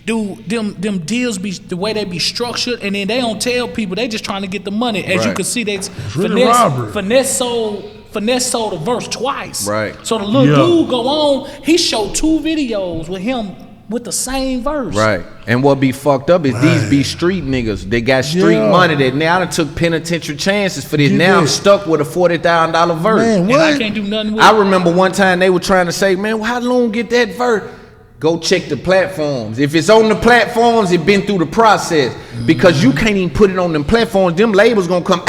Dude, them deals be the way they be structured, and then they don't tell people. They just trying to get the money. As you Right. can see, they really robbery. finesse sold a verse twice. Right. So the little Yeah. dude go on. He showed 2 videos with him with the same verse. Right. And what be fucked up is these be street niggas. They got street Yeah. money that now I done took penitentiary chances for this. You now I'm did. stuck with a $40,000 verse. Man, And what? I can't do nothing with I it. remember one time they were trying to say, man, well, how long get that verse? Go check the platforms. If it's on the platforms, it been through the process. Because you can't even put it on them platforms. Them labels gonna come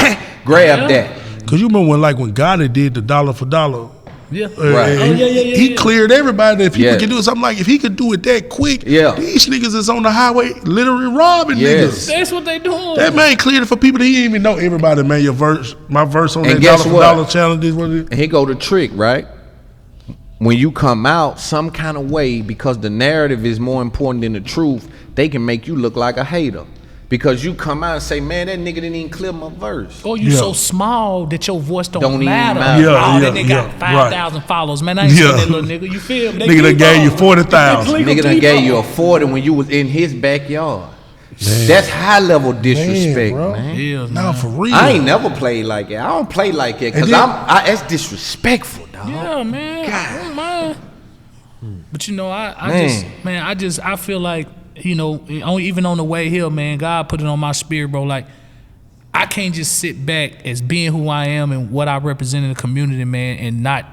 grab that. Cause you remember when Ghana did the dollar for dollar. Yeah. Right. Oh, yeah. He cleared everybody that people Yeah. can do it. So I'm like, if he could do it that quick, Yeah. these niggas is on the highway literally robbing Yes. niggas. That's what they doing. That man cleared it for people that he didn't even know. Everybody, man, my verse on And that guess dollar for what? dollar challenge is what it is. And here go the trick, right? When you come out some kind of way, because the narrative is more important than the truth, they can make you look like a hater. Because you come out and say, man, that nigga didn't even clear my verse. Or you Yeah. so small that your voice don't Don't even matter. matter. Yeah, Oh, yeah, that nigga got yeah, 5,000 followers. Man, I ain't Yeah. seen that little nigga. You feel me? They Nigga done keep gave you on. 40,000. They Nigga done keep gave you a on. 40 when you was in his backyard. That's high level disrespect, bro. man. Yeah, Nah, man. for real. I ain't never played like that. I don't play like that because And then- that's disrespectful, dog. Yeah, man. I don't mind. But you know, I Man. just I feel like, you know, even on the way here, man, God put it on my spirit, bro. Like, I can't just sit back as being who I am and what I represent in the community, man, and not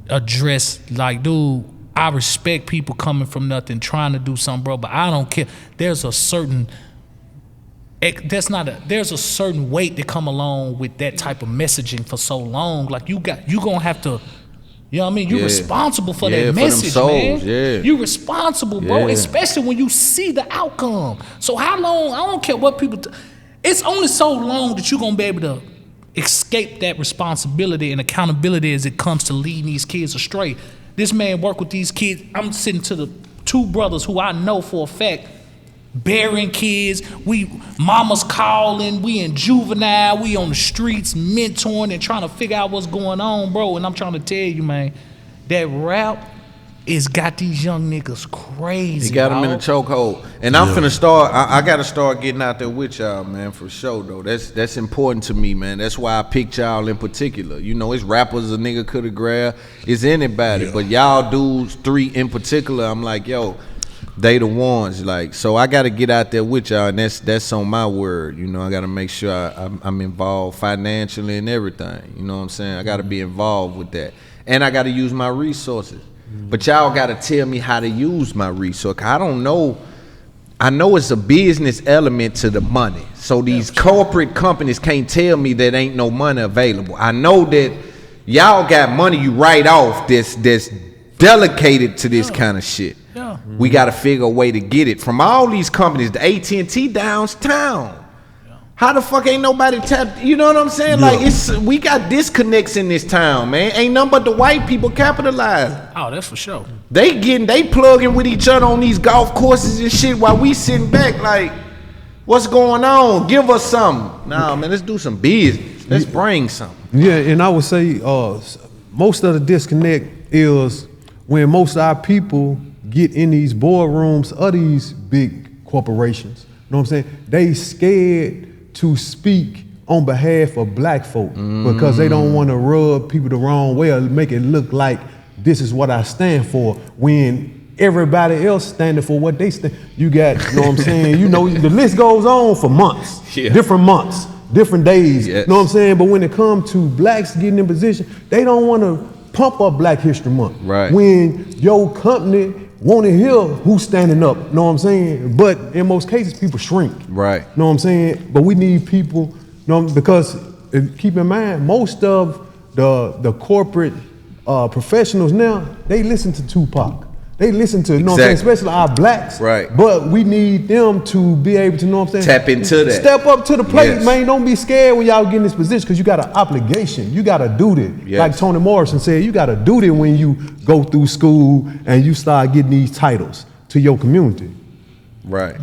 address, like, dude, I respect people coming from nothing, trying to do something, bro, but I don't care. There's a certain weight that come along with that type of messaging for so long. Like, you gonna have to, you know what I mean? You're Yeah. responsible for Yeah, that for them message, souls, man. yeah. You're responsible, bro, Yeah. especially when you see the outcome. So how long, I don't care what people, it's only so long that you're going to be able to escape that responsibility and accountability as it comes to leading these kids astray. This man worked with these kids. I'm sitting to the 2 brothers who I know for a fact, bearing kids, we mamas calling, we in Juvenile, we on the streets mentoring and trying to figure out what's going on, bro. And I'm trying to tell you, man, that rap is got these young niggas crazy. He got him in a dog. chokehold. And I'm finna start, I gotta start getting out there with y'all, man, for sure, though. That's important to me, man. That's why I picked y'all in particular. You know, it's rappers a nigga could have grabbed. It's anybody. But y'all dudes, 3 in particular, I'm like, yo, they the ones. Like, so I gotta get out there with y'all, and that's on my word. You know, I gotta make sure I'm involved financially and everything. You know what I'm saying? I gotta be involved with that. And I gotta use my resources. But y'all gotta tell me how to use my resource. I don't know. I know it's a business element to the money. So these corporate companies can't tell me that ain't no money available. I know that y'all got money you write off that's delegated to this kind of shit. Yeah. We gotta figure a way to get it from all these companies. The AT&T downtown. How the fuck ain't nobody tapped? You know what I'm saying? Yeah. Like, we got disconnects in this town, man. Ain't nothing but the white people capitalized. Oh, that's for sure. They plugging with each other on these golf courses and shit while we sitting back like, what's going on? Give us something. Nah, man, let's do some business. Let's bring something. Yeah, and I would say most of the disconnect is when most of our people get in these boardrooms of these big corporations. You know what I'm saying? They scared to speak on behalf of black folk because they don't want to rub people the wrong way or make it look like this is what I stand for, when everybody else standing for what they stand. You got, you know what I'm saying? You know, the list goes on for months, different months, different days. You know what I'm saying? But when it comes to blacks getting in position, they don't want to pump up Black History Month. Right. When your company want to hear who's standing up, you know what I'm saying? But in most cases, people shrink. Right. You know what I'm saying? But we need people, you know, because keep in mind, most of the corporate professionals now, they listen to Tupac. They listen to, you know what I'm saying, especially our blacks. Right. But we need them to be able to, you know what I'm saying? Tap into that. Step up to the plate, man. Don't be scared when y'all get in this position because you got an obligation. You got to do this. Yes. Like Toni Morrison said, you got to do this when you go through school and you start getting these titles to your community. Right.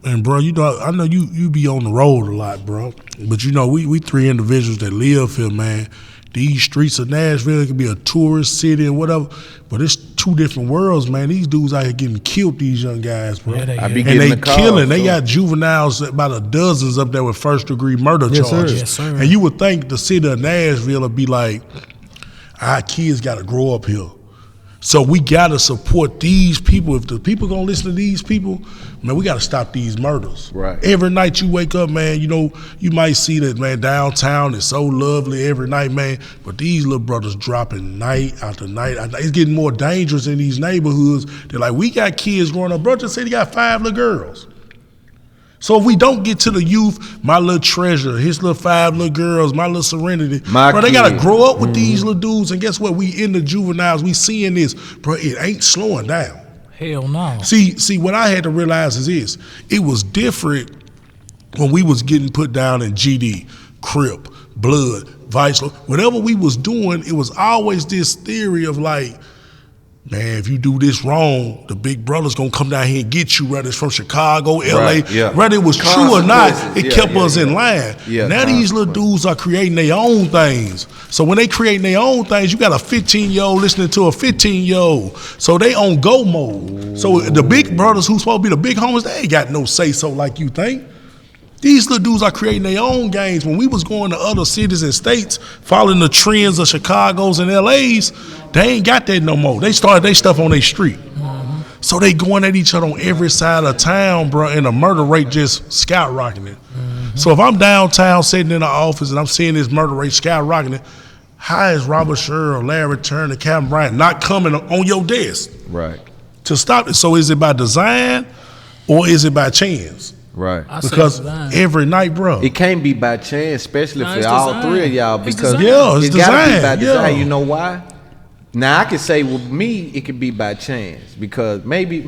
And bro, you know, I know you be on the road a lot, bro. But you know, we three individuals that live here, man. These streets of Nashville, it could be a tourist city or whatever, but it's two different worlds, man. These dudes out here getting killed, these young guys, bro. I be and getting they the calls, killing. They too. got juveniles, about a dozens up there with first-degree murder charges. Yes, sir. And you would think the city of Nashville would be like, our kids got to grow up here. So we got to support these people. If the people going to listen to these people, man, we got to stop these murders. Right. Every night you wake up, man, you know, you might see that, man, downtown is so lovely every night, man, but these little brothers dropping night after night. It's getting more dangerous in these neighborhoods. They're like, we got kids growing up. Bro just said he got 5 little girls. So if we don't get to the youth, my little treasure, his little 5 little girls, my little serenity, bro, they gotta grow up with these little dudes. And guess what? We in the juveniles, we seeing this, bro. It ain't slowing down. Hell no. See, what I had to realize is this: it was different when we was getting put down in GD, Crip, Blood, Vice, whatever we was doing. It was always this theory of like, man, if you do this wrong, the big brother's gonna come down here and get you, whether it's from Chicago, LA, Right, yeah. whether it was true or not, it kept us in line. Yeah, now these little dudes are creating their own things. So when they creating their own things, you got a 15-year-old listening to a 15-year-old. So they on go mode. So the big brothers who's supposed to be the big homies, they ain't got no say-so like you think. These little dudes are creating their own games. When we was going to other cities and states, following the trends of Chicago's and LA's, they ain't got that no more. They started their stuff on their street. So they going at each other on every side of town, bro, and the murder rate just skyrocketing. So if I'm downtown sitting in the office and I'm seeing this murder rate skyrocketing, how is Robert Sherrill, Larry Turnley, Captain Bryant not coming on your desk Right. to stop it? So is it by design or is it by chance? Right. Because every night, bro. It can't be by chance, especially No, for it's all design. three of y'all, It's because design. it's it gotta be design, by design. yeah. You know why? Now I can say with me, it could be by chance because maybe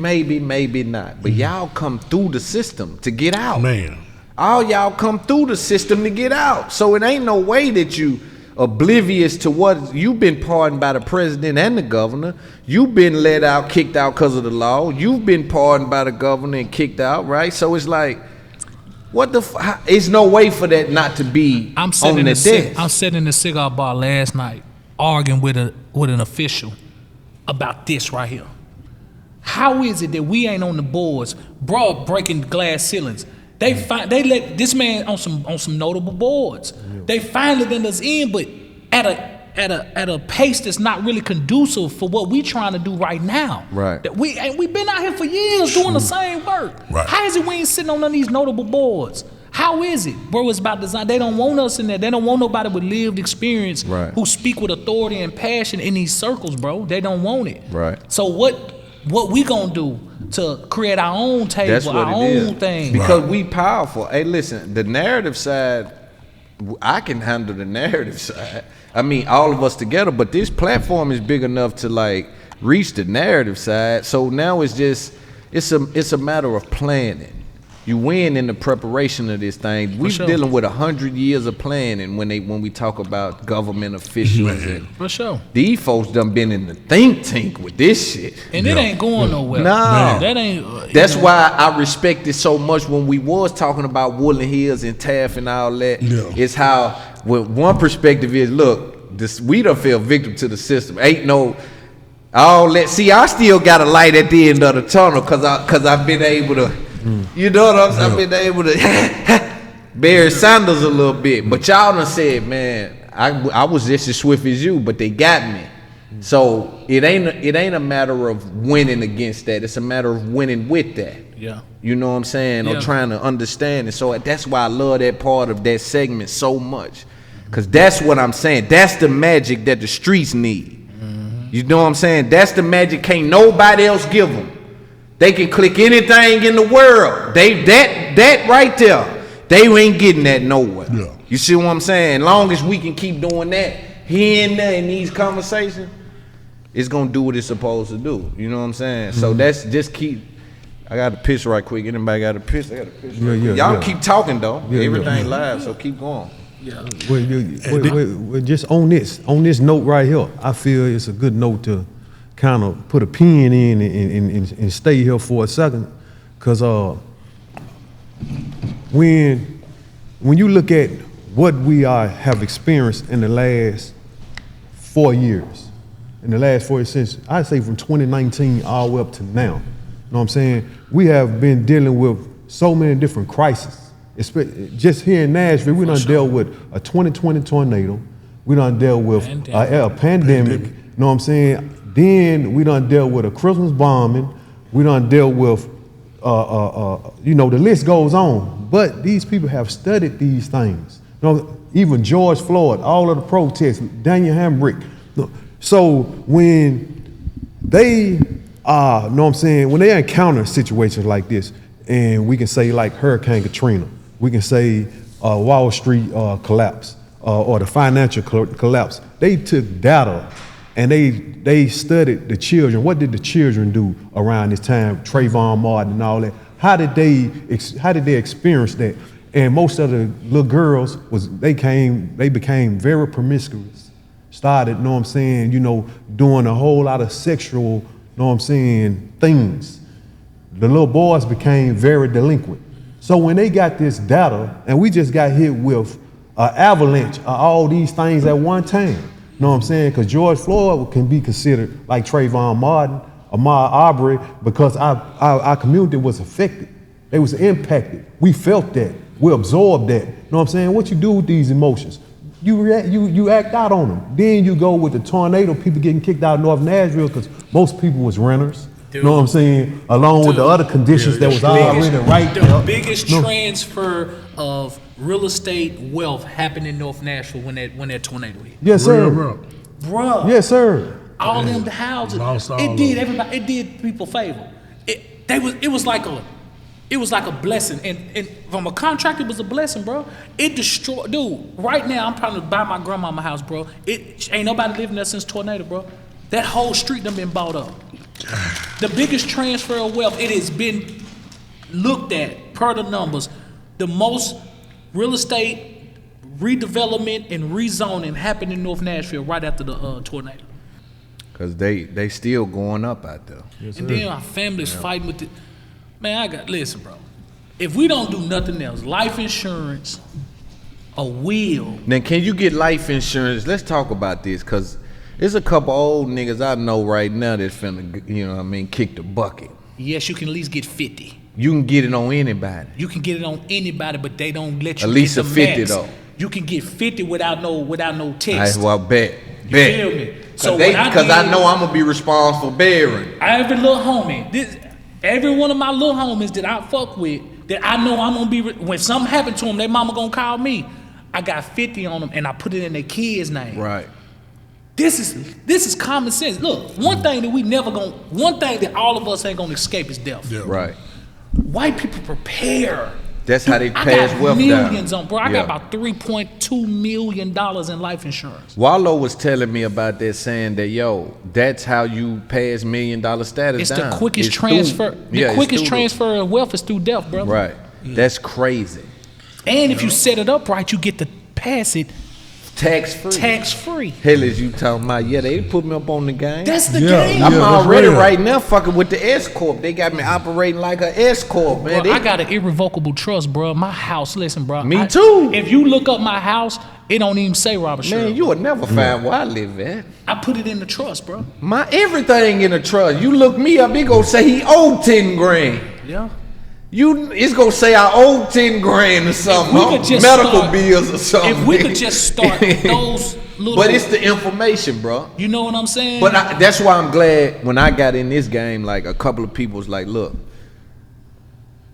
not. But y'all come through the system to get out. Man. All y'all come through the system to get out. So it ain't no way that you oblivious to what you've been pardoned by the president and the governor. You've been let out, kicked out because of the law. You've been pardoned by the governor and kicked out, right? So it's like, what the? It's no way for that not to be I'm on sitting the in desk. I'm sitting in the cigar bar last night arguing with an official about this right here. How is it that we ain't on the boards, bro, breaking glass ceilings? They let this man on some notable boards. They finally let us in, but at a pace that's not really conducive for what we trying to do right now. Right. That we've been out here for years doing the same work. Right. How is it we ain't sitting on none of these notable boards? How is it? Bro, it's about design. They don't want us in there. They don't want nobody with lived experience who speak with authority and passion in these circles, bro. They don't want it. Right. So what we gonna do to create our own table, That's what our it is. own thing? Because we powerful. Hey, listen, the narrative side, I can handle the narrative side. I mean, all of us together, but this platform is big enough to like reach the narrative side. So now it's just, it's a matter of planning. You win in the preparation of this thing. We're dealing with 100 years of planning when we talk about government officials. And For sure. these folks done been in the think tank with this shit. And it ain't going nowhere. No. That ain't. That's why I respect it so much when we was talking about Woodland Hills and Taft and all that. Yeah. It's how, one perspective is, look, we done fell victim to the system. Ain't no, see, I still got a light at the end of the tunnel because I've been able to, you know what I'm saying? I've been able to Barry Sanders a little bit. But y'all done said, man, I was just as swift as you, but they got me. So it ain't a matter of winning against that. It's a matter of winning with that. Yeah. You know what I'm saying? Yeah. Or trying to understand it. So that's why I love that part of that segment so much. Because that's what I'm saying. That's the magic that the streets need. You know what I'm saying? That's the magic can't nobody else give them. They can click anything in the world. That right there, they ain't getting that nowhere. Yeah. You see what I'm saying? As long as we can keep doing that here and there in these conversations, it's gonna do what it's supposed to do. You know what I'm saying? So that's just keep. I got to piss right quick. Anybody got to piss? I got to piss. Right quick. Y'all keep talking though. Everything live, so keep going. Yeah. Well, just on this note right here, I feel it's a good note to kind of put a pin in and stay here for a second, because when you look at what we have experienced in the last 4 years, since I say from 2019 all the way up to now, you know what I'm saying? We have been dealing with so many different crises. Just here in Nashville, we done dealt with a 2020 tornado. We done dealt with a pandemic. You know what I'm saying? Then we done dealt with a Christmas bombing. We done dealt with, the list goes on. But these people have studied these things. You know, even George Floyd, all of the protests, Daniel Hambrick. So when they, when they encounter situations like this, and we can say like Hurricane Katrina, we can say Wall Street collapse or the financial collapse. They took data and they studied the children. What did the children do around this time? Trayvon Martin and all that. How did they experience that? And most of the little girls they became very promiscuous. Started, you know what I'm saying, doing a whole lot of sexual, you know what I'm saying, things. The little boys became very delinquent. So when they got this data, and we just got hit with an avalanche of all these things at one time, you know what I'm saying? Because George Floyd can be considered like Trayvon Martin, Ahmaud Arbery, because our community was affected. They was impacted. We felt that. We absorbed that. You know what I'm saying? What you do with these emotions? You act out on them. Then you go with the tornado, people getting kicked out of North Nashville because most people was renters. You know what I'm saying? Along with the other conditions that was already right there. The biggest transfer of real estate wealth happened in North Nashville when that tornado hit. Yes, sir. Bruh. Yes, sir. All them houses. It did everybody. It did people favor. It was like a blessing, and from a contractor, it was a blessing, bro. It destroyed, dude. Right now, I'm trying to buy my grandmama house, bro. It ain't nobody living there since tornado, bro. That whole street done been bought up. The biggest transfer of wealth, it has been looked at per the numbers. The most real estate redevelopment and rezoning happened in North Nashville right after the tornado. Cause they still going up out there. Yes, and then our families fighting with it. Man, listen, bro. If we don't do nothing else, life insurance, a will. Then can you get life insurance? Let's talk about this, cause there's a couple old niggas I know right now that's finna, kick the bucket. Yes, you can at least get 50. You can get it on anybody. You can get it on anybody, but they don't let you at least get a the 50 max. though. You can get 50 without no text. Well, bet. You feel me? So Because I know I'm gonna be responsible for bearing. Every little homie, every one of my little homies that I fuck with, that I know I'm gonna be, when something happened to them, their mama gonna call me. I got 50 on them and I put it in their kid's name. Right. This is common sense. Look, one thing that all of us ain't gonna escape is death. Yeah. Right. White people prepare. That's how they pass wealth down. I got millions on, bro. I got about $3.2 million in life insurance. Wallow was telling me about that, saying that, that's how you pass $1 million status down. It's the quickest transfer. The quickest transfer of wealth is through death, brother. Right. Yeah. That's crazy. And if you set it up right, you get to pass it tax-free. Tax-free. Hell is you talking about? Yeah, they put me up on the game. That's the game. I'm already right now fucking with the S-Corp. They got me operating like an S-Corp, man. Bro, I got an irrevocable trust, bro. My house, listen, bro. Me too. If you look up my house, it don't even say Robert Sherrill. Man, you will never find where I live at. I put it in the trust, bro. My everything in the trust. You look me up, it gonna say he owed 10 grand. Yeah. It's gonna say I owe 10 grand or something. Medical bills or something. If we could just start But it's the information, bro. You know what I'm saying? But that's why I'm glad when I got in this game, like a couple of people was like, look,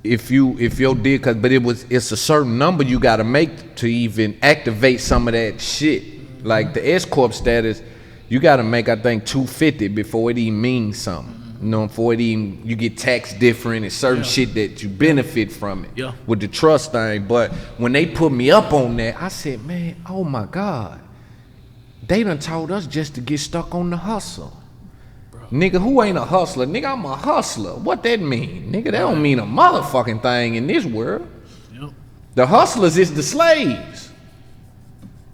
if your deal, but it's a certain number you gotta make to even activate some of that shit. Like the S Corp status, you gotta make, I think, 250 before it even means something. You know, before it even, you get taxed different and certain shit that you benefit from it with the trust thing. But when they put me up on that, I said, man, oh my God. They done told us just to get stuck on the hustle. Nigga, who ain't a hustler? Nigga, I'm a hustler. What that mean? Nigga, that don't mean a motherfucking thing in this world. Yep. The hustlers is the slaves.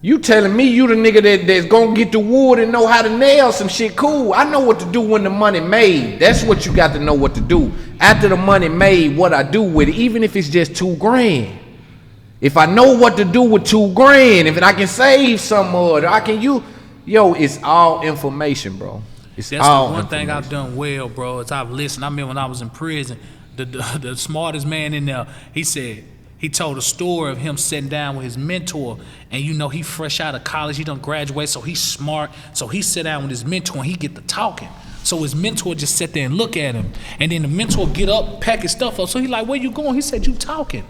You telling me you the nigga that's gonna get the wood and know how to nail some shit, cool. I know what to do when the money made. That's what you got to know what to do. After the money made, what I do with it, even if it's just $2,000. If I know what to do with $2,000, if I can save some more, I can it's all information, bro. That's the one thing I've done well, bro, is I've listened. I remember when I was in prison, the smartest man in there, he told a story of him sitting down with his mentor, and he fresh out of college, he done graduate, so he's smart. So he sit down with his mentor and he get to talking. So his mentor just sit there and look at him, and then the mentor get up, pack his stuff up. So he like, where you going? He said, you talking.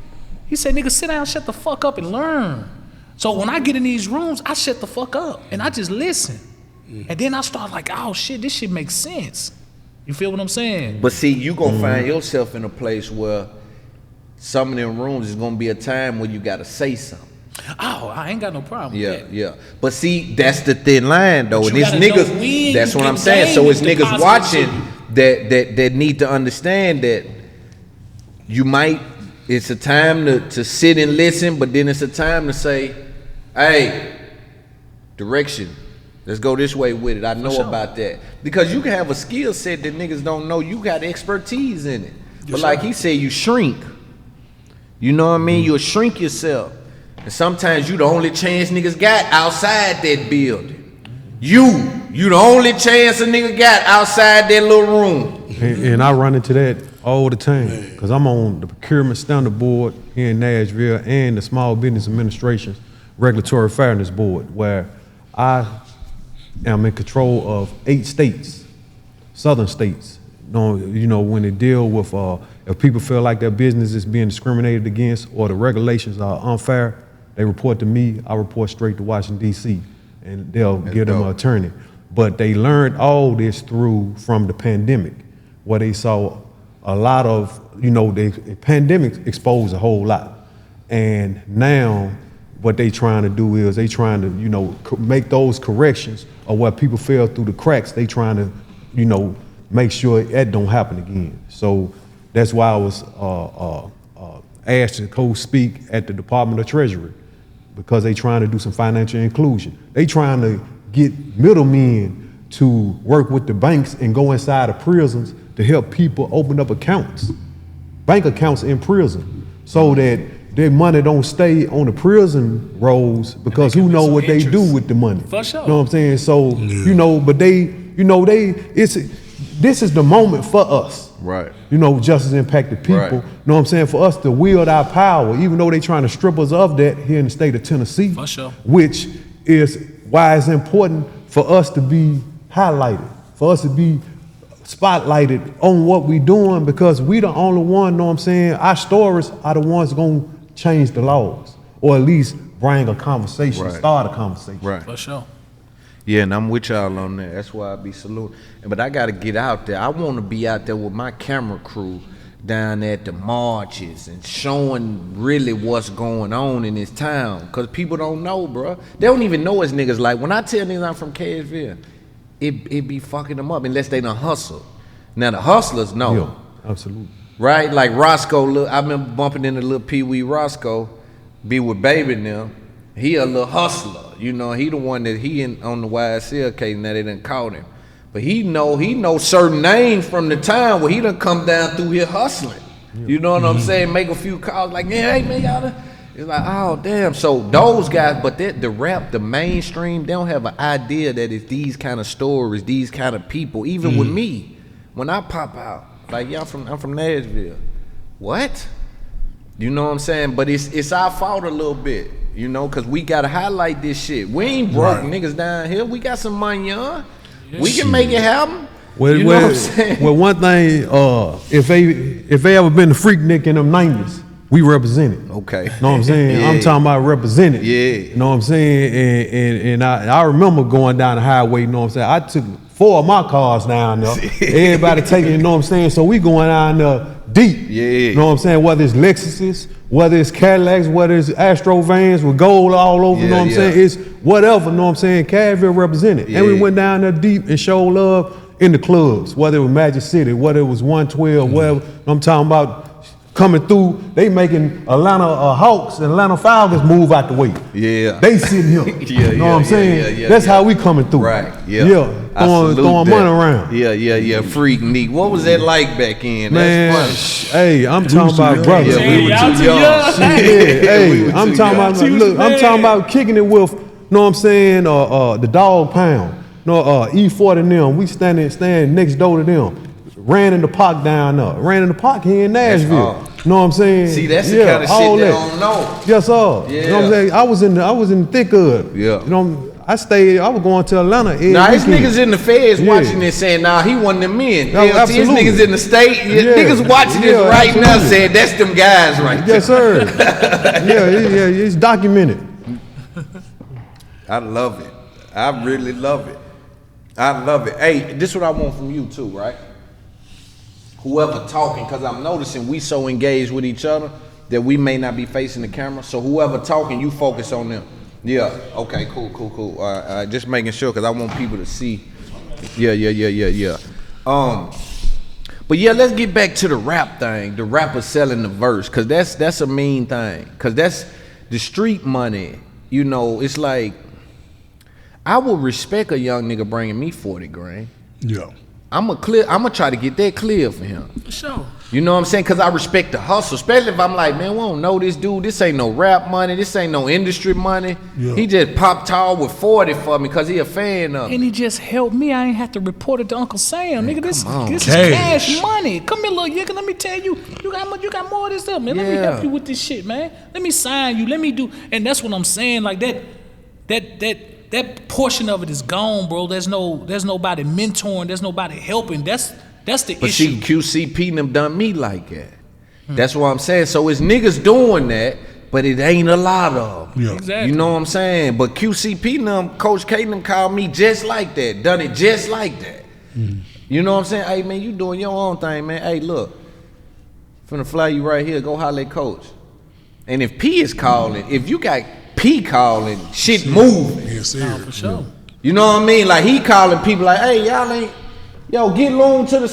He said, nigga, sit down, shut the fuck up and learn. So when I get in these rooms, I shut the fuck up and I just listen. And then I start like, oh shit, this shit makes sense. You feel what I'm saying? But see, you gonna find yourself in a place where some of them rooms is gonna be a time where you gotta say something. Oh, I ain't got no problem with that. Yeah. But see, that's the thin line though. And it's niggas, that's what I'm saying. So it's niggas watching that need to understand that it's a time to sit and listen, but then it's a time to say, hey, direction. Let's go this way with it. I know about that. Because you can have a skill set that niggas don't know. You got expertise in it. But like he said, you shrink. You know what I mean? You'll shrink yourself. And sometimes you the only chance niggas got outside that building. You the only chance a nigga got outside that little room. And I run into that all the time because I'm on the procurement standard board here in Nashville and the Small Business Administration's Regulatory Fairness Board, where I am in control of 8 states, southern states. When they deal with, if people feel like their business is being discriminated against or the regulations are unfair, they report to me, I report straight to Washington, D.C., and they'll give them an attorney. But they learned all this from the pandemic, where they saw a lot of, the pandemic exposed a whole lot. And now what they trying to do is they trying to, make those corrections of what people fell through the cracks. They trying to, make sure that don't happen again. So that's why I was asked to co-speak at the Department of Treasury, because they trying to do some financial inclusion. They trying to get middlemen to work with the banks and go inside of prisons to help people open up accounts, bank accounts in prison, so that their money don't stay on the prison rolls, because who know what they do with the money. For sure. You know what I'm saying? So, but this is the moment for us. Right. Justice impacted people. Right. You know what I'm saying? For us to wield our power, even though they trying to strip us of that here in the state of Tennessee. For sure. Which is why it's important for us to be highlighted, for us to be spotlighted on what we doing, because we the only one, know what I'm saying? Our stories are the ones gonna change the laws, or at least bring a conversation, start a conversation. Right. For sure. Yeah, and I'm with y'all on that. That's why I be saluting. But I got to get out there. I want to be out there with my camera crew down at the marches and showing really what's going on in this town. Because people don't know, bro. They don't even know us niggas. Like, when I tell niggas I'm from KSVille, it be fucking them up unless they done hustle. Now, the hustlers know. Yeah, absolutely. Right? Like Roscoe, I remember bumping into little Pee Wee Roscoe, be with Baby now. He a little hustler. He the one that on the YSL case, now they done caught him. But he know certain names from the town where he done come down through here hustling. You know what I'm saying? Make a few calls like, yeah, hey man, y'all. It's like, oh damn. So those guys, but the rap, the mainstream, they don't have an idea that it's these kind of stories, these kind of people. Even with me, when I pop out, like, yeah, I'm from Nashville. What? You know what I'm saying? But it's our fault a little bit. you know, because we got to highlight this shit. We ain't broke Right. niggas down here. We got some money, young. We can make it happen. Well, You know what I'm saying? Well, one thing, if they ever been the Freaknik in them 90s, we represent it. Okay. Know what I'm saying? Yeah. I'm talking about represented. Yeah. You know what I'm saying? And I remember going down the highway, you know what I'm saying? I took 4 of my cars down there. Everybody taking, you know what I'm saying? So we going down there deep. Yeah. You know what I'm saying? Whether it's Lexuses, whether it's Cadillacs, whether it's Astro vans with gold all over, you know what I'm saying? It's whatever, you know what I'm saying? Cadville represented. And we went down there deep and showed love in the clubs, whether it was Magic City, whether it was 112, whatever. I'm talking about coming through, they making Atlanta Hawks and Atlanta Falcons move out the way. Yeah. They sitting here. You know what I'm saying? That's how we coming through. Right. Yeah. Throwing money around. Yeah. Freaknik. What was that like back in? Man, That's funny. hey, I'm talking about brothers. Yeah, we were Y'all too too young. young. Hey, I'm talking about, She was look, I'm mad. talking about kicking it with, know what I'm saying, the dog pound. No, E40 and them, we standing next door to them. Ran in the park down there. Ran in the park here in Nashville. Know what I'm saying? See, that's the kind of shit they don't know. Yes, sir. Yeah. You know what I'm saying? I was in the thick of it. Yeah. You know, I was going to Atlanta every Now, it's weekend. niggas in the feds Yeah. watching this saying, nah, he one of them men. No, It's absolutely. niggas in the state. Niggas watching this Yeah, right now absolutely. saying, that's them guys right there. Yes, sir. yeah, it's documented. I love it. I really love it. I love it. Hey, this is what I want from you too, right? Whoever talking, because I'm noticing we so engaged with each other that we may not be facing the camera. So whoever talking, you focus on them. Yeah. Okay. Cool. Just making sure, because I want people to see. Yeah. But yeah, let's get back to the rap thing. The rapper selling the verse, because that's a mean thing. Because that's the street money. You know, it's like, I would respect a young nigga bringing me 40 grand. Yeah. I'ma try to get that clear for him. For sure. You know what I'm saying? Cause I respect the hustle, especially if I'm like, man, we don't know this dude. This ain't no rap money. This ain't no industry money. Yeah. He just popped tall with 40 for me cause he a fan of me. And he just helped me. I ain't have to report it to Uncle Sam. Nigga, this is Cash. cash money. Come here, little nigga. Let me tell you, you got more of this stuff, man. Let me Yeah. help you with this shit, man. Let me sign you. Let me do. And that's what I'm saying. Like that portion of it is gone, bro. There's nobody mentoring. There's nobody helping. That's the But issue. see, QCP and them done me like that. That's what I'm saying. So it's niggas doing that, but it ain't a lot of them. Yeah. Exactly. You know what I'm saying? But QCP and them, Coach K and them called me just like that. Done it just like that. You know what I'm saying? Hey, man, you doing your own thing, man. Hey, look. Finna fly you right here. Go holler at Coach. And if P is calling, if you got P calling, shit moving. Yeah, serious. For sure. You know what I mean? Like he calling people like, hey, y'all ain't, yo, get Loon to the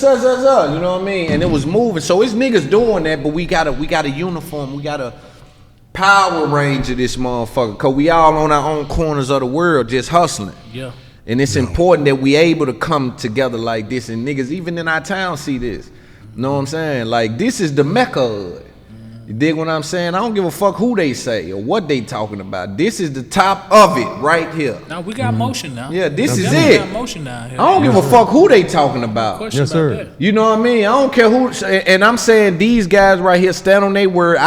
you know what I mean? And it was moving. So it's niggas doing that, but we got a uniform, we got a Power Ranger this motherfucker, cause we all on our own corners of the world just hustling. Yeah. And it's important that we able to come together like this, and niggas even in our town see this. You know what I'm saying? Like this is the Mecca of it. You dig what I'm saying? I don't give a fuck who they say or what they talking about. This is the top of it right here. Now we got motion now. Yeah, this is Definitely it. got motion down here. I don't give a fuck who they talking about. Question Yes, about sir. that. You know what I mean? I don't care who, and I'm saying these guys right here stand on their word.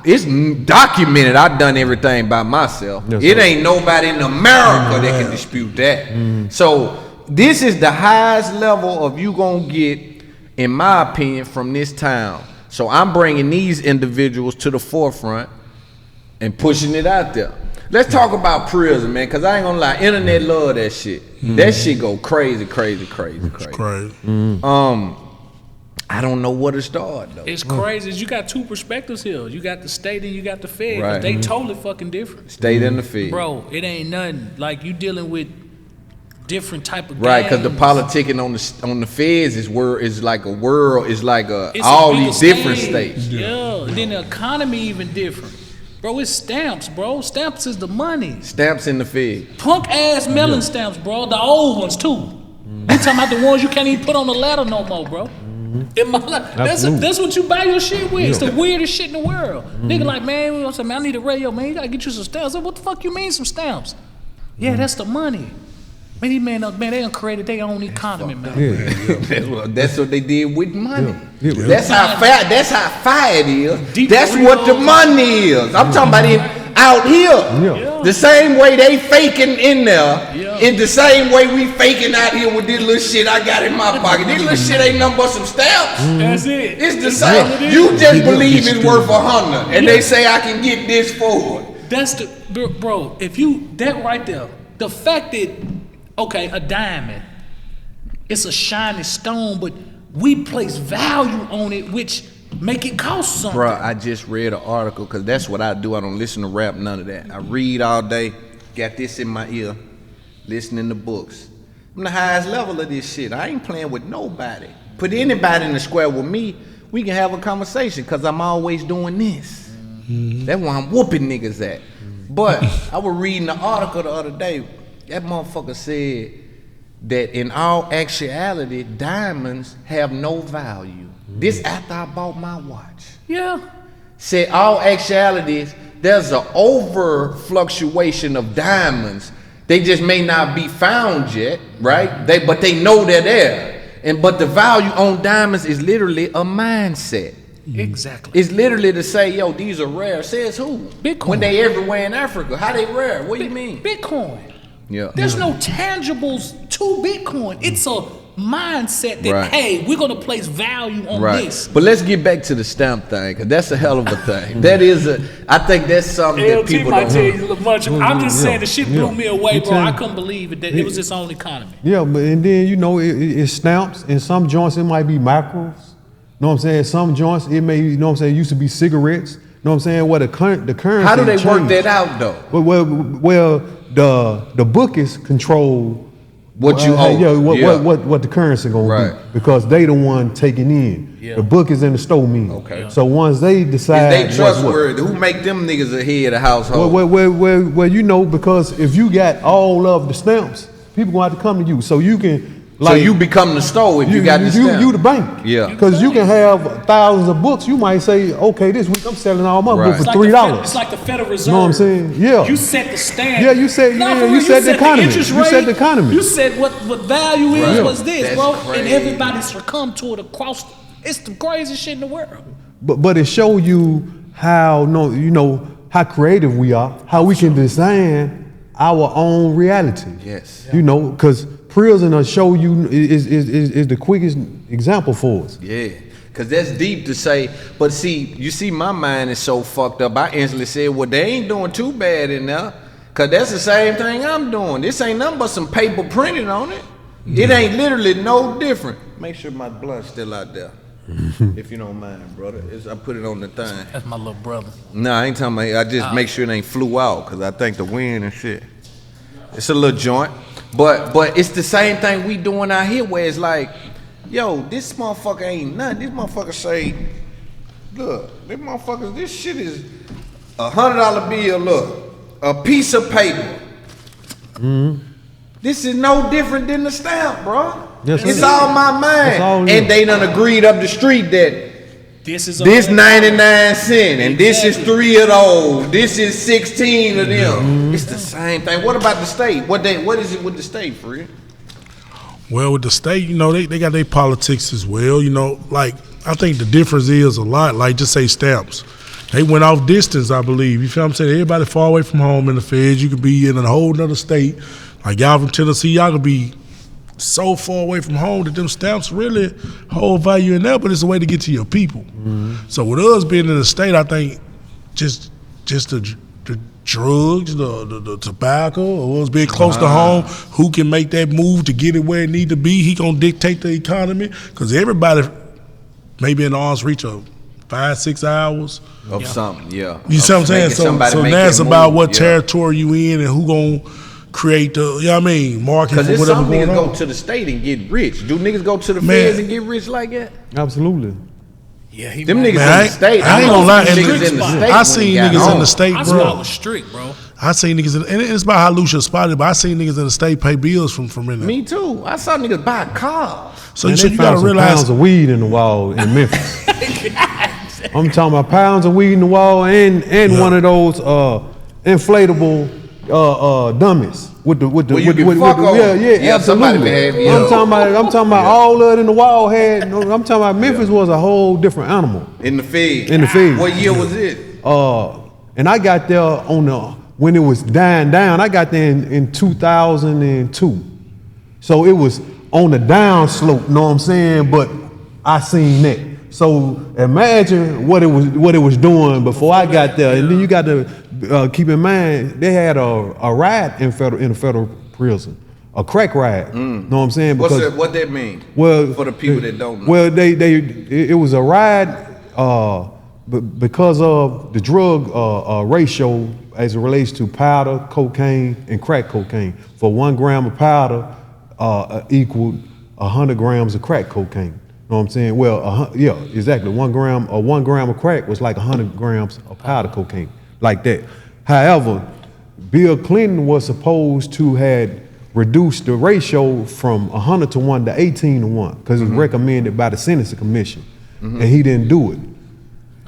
It's documented. I've done everything by myself. Yes, It sir. ain't nobody in America that can dispute that. So this is the highest level of you gonna get, in my opinion, from this town. So I'm bringing these individuals to the forefront and pushing it out there. Let's talk about prison, man, because I ain't gonna lie, internet love that shit. That shit go crazy. Crazy. I don't know where to start though. It's crazy. You got two perspectives here. You got the state and you got the Fed. Right. They totally fucking different. State in the field. Bro, it ain't nothing. Like you dealing with different type of Right, because the gangs. politicking on the feds is like It's all a bigger these different stage. states. Yeah. And then the economy even different. Bro, it's stamps, bro. Stamps is the money. Stamps in the fed. Punk ass melon stamps, bro. The old ones too. You talking about the ones you can't even put on the ladder no more, bro. In my life, that's what you buy your shit with. It's the weirdest shit in the world. Nigga like, man, I need a radio, man. You gotta get you some stamps. I said, what the fuck you mean some stamps? Yeah, that's the money. Man, these man, they done created their own economy, man. That's what they did with money. Yeah. That's how fire it is. Deep That's what the real- money is. I'm talking about it. out here. Yeah. The same way they faking in there, Yeah. in the same way we faking out here with this little shit I got in my pocket. This little shit ain't nothing but some stamps. That's it. It's the That's same. all it is. You just believe it's worth $100, and they say I can get this for it. That's the bro. If you that right there, the fact that okay, a diamond, it's a shiny stone, but we place value on it, which make it cost something. Bruh, I just read an article, because that's what I do. I don't listen to rap, none of that. I read all day, got this in my ear, listening to books. I'm the highest level of this shit. I ain't playing with nobody. Put anybody in the square with me, we can have a conversation, because I'm always doing this. That's why I'm whooping niggas at. But I was reading an article the other day. That motherfucker said that in all actuality, diamonds have no value. This after I bought my watch. Yeah. Said all actualities, there's an over fluctuation of diamonds. They just may not be found yet, right? But they know they're there. But the value on diamonds is literally a mindset. Exactly. It's literally to say, yo, these are rare. Says who? Bitcoin. When they everywhere in Africa. How they rare? What do you mean? Bitcoin. Yeah. There's no tangibles to Bitcoin. It's a mindset that, Right. hey, we're going to place value on Right. this. But let's get back to the stamp thing, because that's a hell of a thing. I think that's something that LT people might don't tell you a little much. I'm just saying the shit blew Yeah. me away, You bro. tell- I couldn't believe it. That it was its own economy. Yeah, but and then it stamps. In some joints it might be macros. Know what I'm saying? Some joints it may, you know what I'm saying, used to be cigarettes. Know what I'm saying? What the currency. How do they work changed. that out, though? Well, the bookies control What you owe. Yeah, what the currency gonna Right. be, because they the one taking in. Yeah. The bookies and the store mean. Okay. So once they decide, Is they what's trustworthy? Who make them niggas a head of household? Well, you know, because if you got all of the stamps, people gonna have to come to you. So you can, so you become the store if you got the stamp. You the bank. Yeah. Because you can have thousands of books. You might say, okay, this week I'm selling all my Right. books It's for like $3. It's like the Federal Reserve. You know what I'm saying? Yeah. You set the standard. Yeah, you said- Nah, yeah, for you real, said the economy. interest You said rate. the economy. You said what value is, Right. what's this, That's bro? crazy. And everybody succumbed to it across. It's the craziest shit in the world. But it show you how how creative we are, how we can design our own reality. Yes. You know, because prison will show you is the quickest example for us. Yeah. Because that's deep to say. But see, you see my mind is so fucked up. I instantly said, well, they ain't doing too bad in there. Because that's the same thing I'm doing. This ain't nothing but some paper printed on it. It ain't literally no different. Make sure my blunt's still out there. If you don't mind, brother. I put it on the thing. That's my little brother. Nah, I ain't talking about. I just make sure it ain't flew out, because I think the wind and shit. It's a little joint, but it's the same thing we doing out here, where it's like, yo, this motherfucker ain't nothing. This motherfucker say, look, this shit is $100 bill. Look, a piece of paper. This is no different than the stamp, bro. Yes, It's it is. all my mind, all it and is. they done agreed up the street that. This is This 99 cents, and this is Exactly. 3 of those. This is 16 of them. It's the same thing. What about the state? What is it with the state, Frid? Well, with the state, you know, they got their politics as well. You know, like I think the difference is a lot. Like just say stamps, they went off distance, I believe. You feel what I'm saying? Everybody far away from home in the feds. You could be in a whole nother state. Like y'all from Tennessee, y'all could be so far away from home that them stamps really hold value in there, but it's a way to get to your people. So with us being in the state, I think just the drugs, the tobacco, or us being close to home, who can make that move to get it where it need to be, he gonna dictate the economy, because everybody may be in arm's reach of 5-6 hours. Of something, yeah. You see what I'm saying? So now it's about what territory you in and who gonna create the, you know what I mean, market Because for there's whatever some going niggas on. go to the state and get rich. Do niggas go to the Man. feds and get rich like that? Absolutely. Yeah, he Them might. niggas Man, in the state. I ain't gonna lie. Niggas In in the the- state I when seen he got niggas in on. the state, I bro. thought it was strict, bro. I seen niggas, and it's about how loose your spot is, but I seen niggas in the state pay bills from in there. Me too. I saw niggas buy cars. So Man, you, they you found gotta some realize, pounds of weed in the wall in Memphis. I'm talking about pounds of weed in the wall and one of those inflatable dummies with the Well, you can fuck on. Yeah, somebody absolutely. had me up. I'm talking about all of it in the wall had. I'm talking about Memphis was a whole different animal. In the feds. In the feds. What year was it? And I got there when it was dying down. I got there in 2002. So it was on the down slope, know what I'm saying? But I seen that. So imagine what it was doing before I got there. And then you got to keep in mind, they had a riot in a federal prison. A crack riot, know what I'm saying? Because, what that mean? Well, for the people that don't know. Well, it was a riot because of the drug ratio as it relates to powder, cocaine, and crack cocaine. For 1 gram of powder equaled 100 grams of crack cocaine. Know what I'm saying? Well, yeah, exactly. 1 gram of crack was like 100 grams of powder cocaine, like that. However, Bill Clinton was supposed to had reduced the ratio from 100 to 1 to 18 to 1 because it was recommended by the Sentencing Commission, and he didn't do it.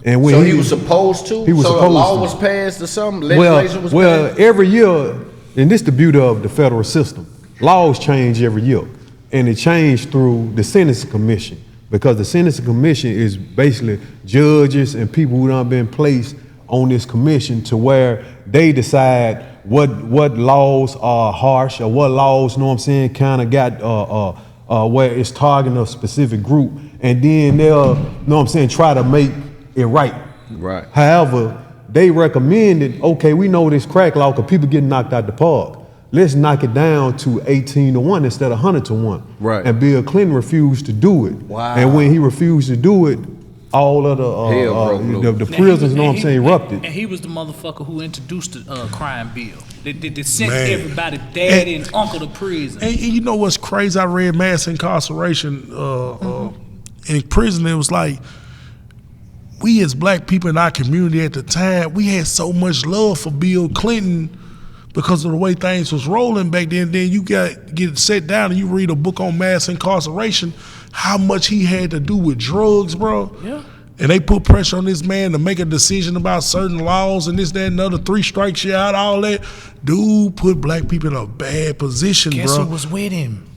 And when so he was supposed to? He was supposed a law to. was passed or something? Legislation was passed? Every year, and this is the beauty of the federal system, laws change every year, and it changed through the Sentencing Commission. Because the Sentencing Commission is basically judges and people who done been placed on this commission to where they decide what laws are harsh or what laws, know what I'm saying, kind of got where it's targeting a specific group, and then they'll, know what I'm saying, try to make it right. Right. However, they recommended, okay, we know this crack law because people getting knocked out the park. Let's knock it down to 18 to 1 instead of 100 to 1. Right. And Bill Clinton refused to do it. Wow. And when he refused to do it, all of the prisons, know what I'm saying, erupted. And he was the motherfucker who introduced the crime bill. They sent everybody, daddy and uncle to prison. And you know what's crazy? I read Mass Incarceration in prison. It was like, we as black people in our community at the time, we had so much love for Bill Clinton because of the way things was rolling back then. Then you get set down and you read a book on mass incarceration, how much he had to do with drugs, bro. Yeah. And they put pressure on this man to make a decision about certain laws and this, that, and another, 3 strikes you out, all that. Dude put black people in a bad position, Guess bro. who was with him?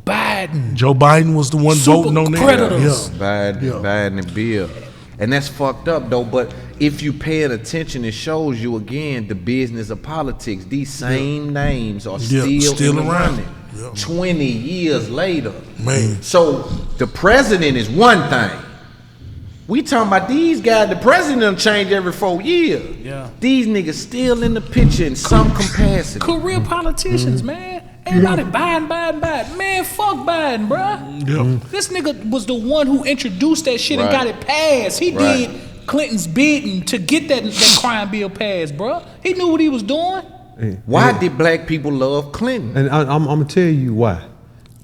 Biden. Joe Biden was the one voting on that. Predators. Biden and Bill. And that's fucked up though, but if you paying attention, it shows you again the business of politics. These same names are still in the running. 20 years later. Man. So the president is one thing. We talking about these guys, the president done change every 4 years. Yeah. These niggas still in the picture in some capacity. Career politicians, man. Everybody Biden. Man, fuck Biden, bruh. Yeah. This nigga was the one who introduced that shit and got it passed. He did Clinton's bidding to get that crime bill passed, bruh. He knew what he was doing. Why did black people love Clinton? And I'm gonna tell you why.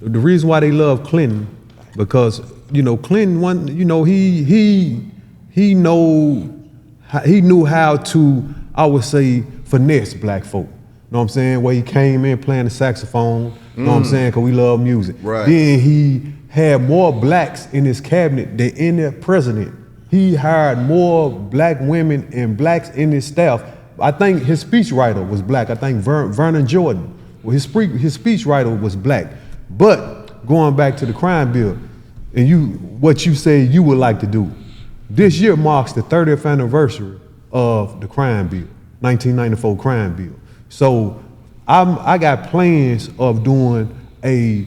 The reason why they love Clinton, because Clinton, he knew how to, I would say, finesse black folk. Know what I'm saying? Where he came in playing the saxophone, know what I'm saying? Because we love music. Right. Then he had more blacks in his cabinet than any president. He hired more black women and blacks in his staff. I think his speechwriter was black. I think Vernon Jordan, well, his speechwriter was black. But going back to the crime bill, and what you say you would like to do, this year marks the 30th anniversary of the crime bill, 1994 crime bill. So I got plans of doing a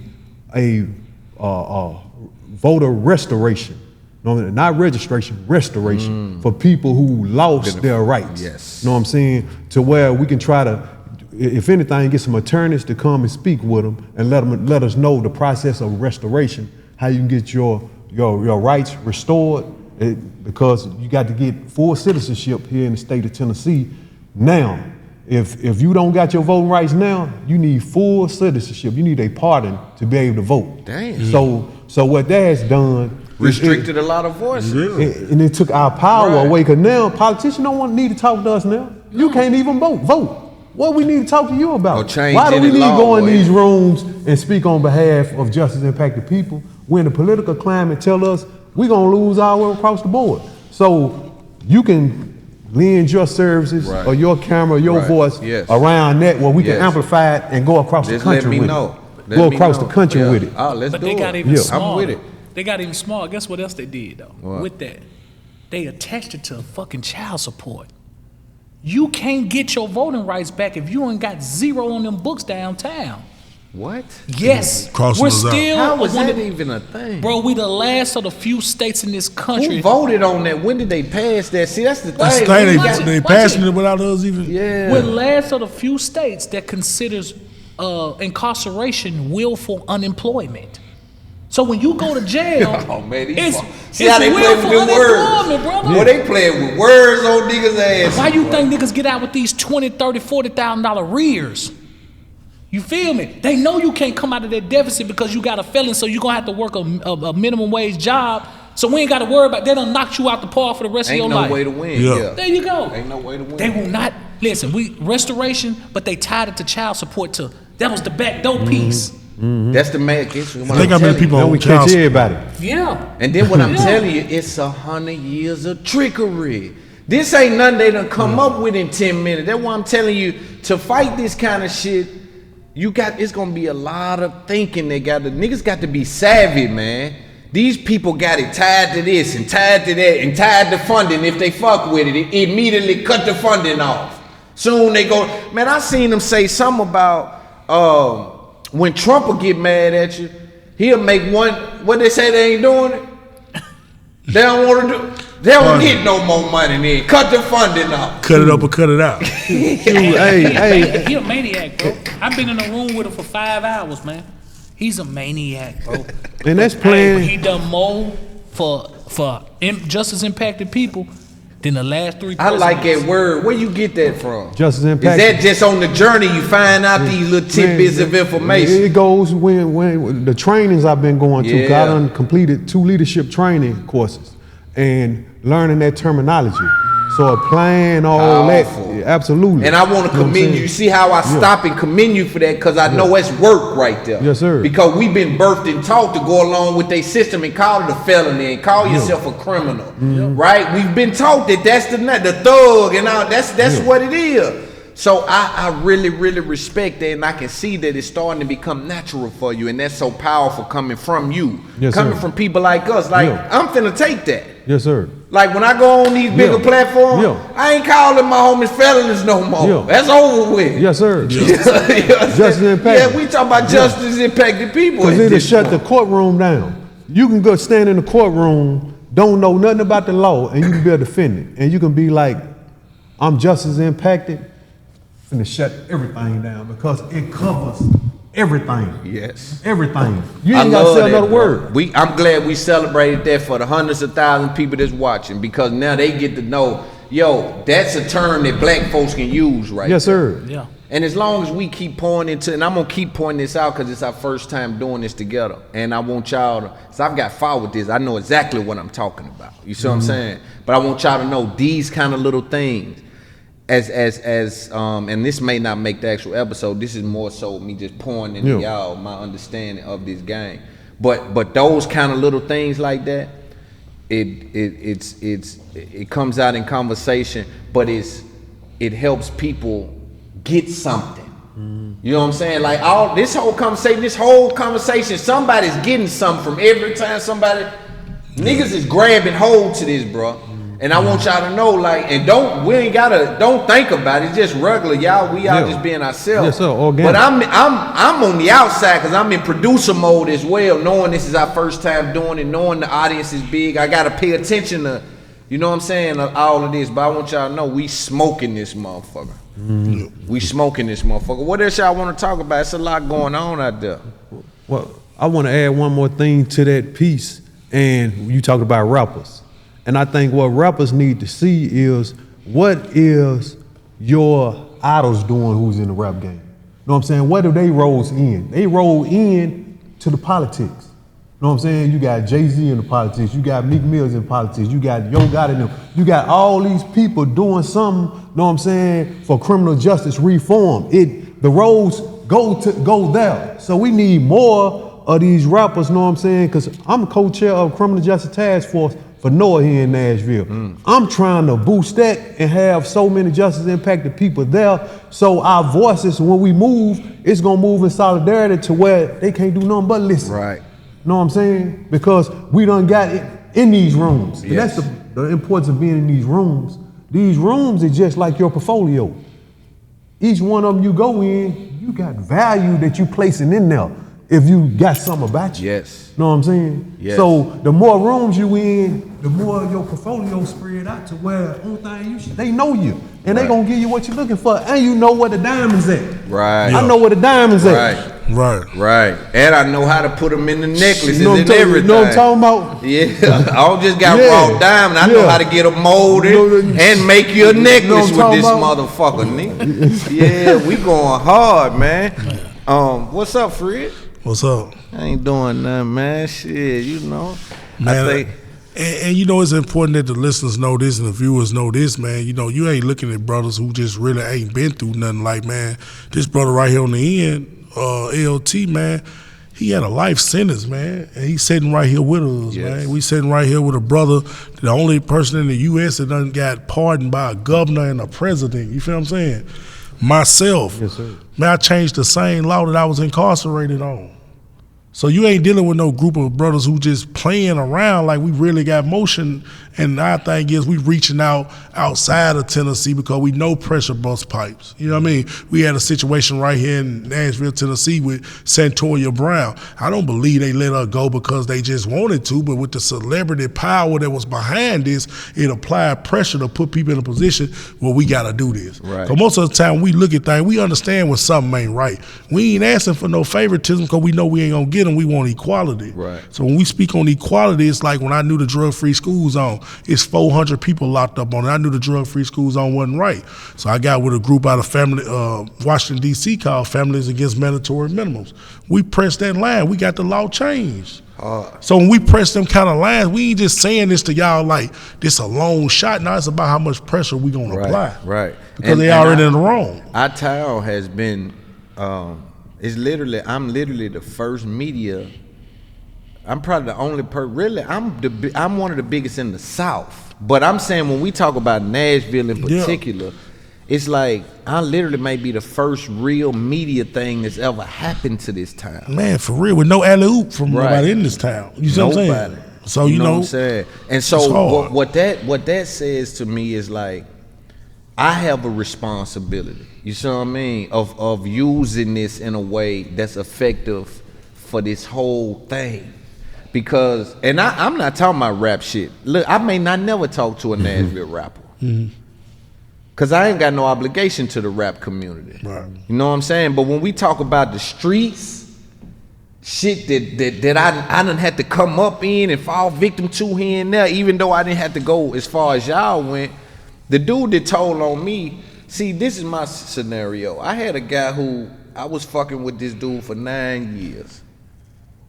voter restoration, not registration, restoration for people who lost their rights. Yes. Know what I'm saying? To where we can try to, if anything, get some attorneys to come and speak with them and let us know the process of restoration, how you can get your rights restored, because you got to get full citizenship here in the state of Tennessee now. If you don't got your voting rights now, you need full citizenship. You need a pardon to be able to vote. Damn. So what that has done restricted a lot of voices. And it took our power away, because now politicians don't need to talk to us now. You can't even vote. What we need to talk to you about? Why do we need to go in these rooms and speak on behalf of justice impacted people when the political climate tell us we're gonna lose our way across the board? So you can lend your services or your camera, your voice around that where we can amplify it and go across the country with it. Go across the country with it. Oh, let's but do they it. got even smaller. I'm with it. They got even smaller. Guess what else they did though? What? With that, they attached it to fucking child support. You can't get your voting rights back if you ain't got 0 on them books downtown. What? Yes. Crossing We're us out. still How was one that of- even a thing? Bro, we the last of the few states in this country. Who voted on that? When did they pass that? See, that's the thing. That's the Watch thing. They it. passing it without us even. Yeah. We're last of the few states that considers incarceration willful unemployment. So when you go to jail, Oh man, it's see how they play with willful the words. unemployment, brother. Boy, they playing with words on niggas' ass. Why you think niggas get out with these $20,000, $30,000, $40,000 rears? You feel me? They know you can't come out of that deficit because you got a felon, so you're gonna have to work a minimum wage job. So we ain't got to worry about they done knocked you out the park for the rest of your Ain't no life. way to win. Yeah. Yeah. There you go. Ain't no way to win. They will not listen. We restoration, but they tied it to child support too. That was the backdoor piece. That's the man. Guess what Think how many people Now on we child catch support. everybody. Yeah. And then what I'm Yeah. telling you, it's 100 years of trickery. This ain't nothing they done come up with in 10 minutes. That's why I'm telling you, to fight this kind of shit, it's gonna be a lot of thinking. Niggas got to be savvy, man. These people got it tied to this and tied to that and tied to funding. If they fuck with it, it immediately cut the funding off. Soon they go, man, I seen them say something about when Trump will get mad at you, he'll make one, what they say they ain't doing it? They don't want to do, they don't get no more money then. Cut the funding off. Cut it up or cut it out. Hey, He a maniac, bro. I've been in a room with him for 5 hours, man. He's a maniac, bro. and that's Hey, playing. he done more for justice impacted people than the last 3 I like that presidents. word. Where you get that from? Justice Is impact. that just on the journey you find out these little tidbits of information? It goes when the trainings I've been going to. 'Cause I Yeah. done completed 2 leadership training courses and learning that terminology. So applying all Powerful. that, absolutely. And I want to You know what I'm commend saying? you. See how I stop and commend you for that, because I know it's work right there. Yes, sir. Because we've been birthed and taught to go along with their system and call it a felony and call yourself a criminal, right? We've been taught that that's the thug and all. That's what it is. So I really, really respect that, and I can see that it's starting to become natural for you, and that's so powerful coming from you, Yes, coming sir. from people like us. Like Yeah. I'm finna take that. Yes, sir. Like when I go on these bigger Yeah. platforms, Yeah. I ain't calling my homies felons no more. Yeah. That's over with. Yes, sir. Justice impacted. Yeah, we talking about justice impacted people. Because at it'll this shut the point. courtroom down. You can go stand in the courtroom, don't know nothing about the law, and you can be a defendant. And you can be like, I'm just as impacted, finna shut everything down because it covers everything. Yes. Everything. You I ain't got to love say that, another bro. word. I'm glad we celebrated that for the hundreds of thousands of people that's watching, because now they get to know, yo, that's a term that black folks can use right Yes, there. sir. Yeah. And as long as we keep pouring into, and I'm gonna keep pointing this out because it's our first time doing this together, and I want y'all to, so I've got far with this, I know exactly what I'm talking about. You see what I'm saying? But I want y'all to know these kind of little things, and this may not make the actual episode. This is more so me just pouring into y'all my understanding of this game. But those kind of little things like that, it comes out in conversation, but it helps people get something. You know what I'm saying? Like this whole conversation, somebody's getting something from every time somebody, niggas is grabbing hold to this, bro. And I want y'all to know, like, and don't think about it. It's just regular, y'all. We all just being ourselves. Yes, sir. Organic. But I'm on the outside because I'm in producer mode as well, knowing this is our first time doing it, knowing the audience is big. I gotta pay attention to, you know what I'm saying, all of this. But I want y'all to know we smoking this motherfucker. We smoking this motherfucker. What else y'all want to talk about? It's a lot going on out there. Well, I want to add one more thing to that piece. And you talk about rappers. And I think what rappers need to see is, what is your idols doing who's in the rap game? You know what I'm saying? What do they roll in? They roll in to the politics. You know what I'm saying? You got Jay-Z in the politics. You got Meek Mills in politics. You got Yo Gotti in them. You got all these people doing something, you know what I'm saying, for criminal justice reform. The roads go there. So we need more of these rappers, you know what I'm saying? Because I'm co-chair of Criminal Justice Task Force for NOAA here in Nashville. I'm trying to boost that and have so many justice impacted people there, so our voices, when we move, it's gonna move in solidarity to where they can't do nothing but listen. Right. Know what I'm saying? Because we done got it in these rooms. And Yes. that's the importance of being in these rooms, These rooms are just like your portfolio. Each one of them you go in, you got value that you placing in there if you got something about you. Yes. Know what I'm saying? Yes. So the more rooms you in, the more your portfolio spread out to where only thing they know you. And they gonna give you what you're looking for. And you know where the diamonds at. Right. I know where the diamonds Right. at. Right. And I know how to put them in the necklaces You know and what I'm everything. You know what I'm talking about? Yeah. I don't just got Yeah. raw diamond. I know Yeah. how to get them molded and make you a necklace with this motherfucker, nigga. Yeah, we going hard, man. What's up, Frid? What's up? I ain't doing nothing, man. Shit, you know. Man, I think and you know, it's important that the listeners know this and the viewers know this, man. You know, you ain't looking at brothers who just really ain't been through nothing. Like, man, this brother right here on the end, LT, man, he had a life sentence, man, and he's sitting right here with us, man. We sitting right here with a brother, the only person in the U.S. that done got pardoned by a governor and a president. You feel what I'm saying? Myself, Yes, sir. man, I changed the same law that I was incarcerated on. So you ain't dealing with no group of brothers who just playing around like we really got motion. And our thing is we reaching out outside of Tennessee because we know pressure bust pipes. You know what I mean? We had a situation right here in Nashville, Tennessee with Santoria Brown. I don't believe they let her go because they just wanted to, but with the celebrity power that was behind this, it applied pressure to put people in a position where we got to do this. Right. Because most of the time we look at things, we understand when something ain't right. We ain't asking for no favoritism because we know we ain't going to get them. We want equality. Right. So when we speak on equality, it's like when I knew the drug-free school zone, it's 400 people locked up on it. I knew the drug-free school zone wasn't right. So I got with a group out of Washington, D.C. called Families Against Mandatory Minimums. We pressed that line. We got the law changed. So when we press them kind of lines, we ain't just saying this to y'all like this a long shot. Now it's about how much pressure we going to apply. Right. Because they already in the wrong. Our town has been, I'm literally the first media. I'm probably the only really, I'm one of the biggest in the South. But I'm saying when we talk about Nashville in particular, it's like I literally may be the first real media thing that's ever happened to this town. Man, for real, with no alley-oop from nobody in this town. You see what I'm saying? So you know what I'm saying? And so what that says to me is like, I have a responsibility, you see what I mean, of using this in a way that's effective for this whole thing. Because, and I'm not talking about rap shit. Look, I may not never talk to a Nashville rapper. Because I ain't got no obligation to the rap community. Right. You know what I'm saying? But when we talk about the streets, shit that I done had to come up in and fall victim to here and there, even though I didn't have to go as far as y'all went, the dude that told on me, see, this is my scenario. I had a guy who, I was fucking with this dude for 9 years.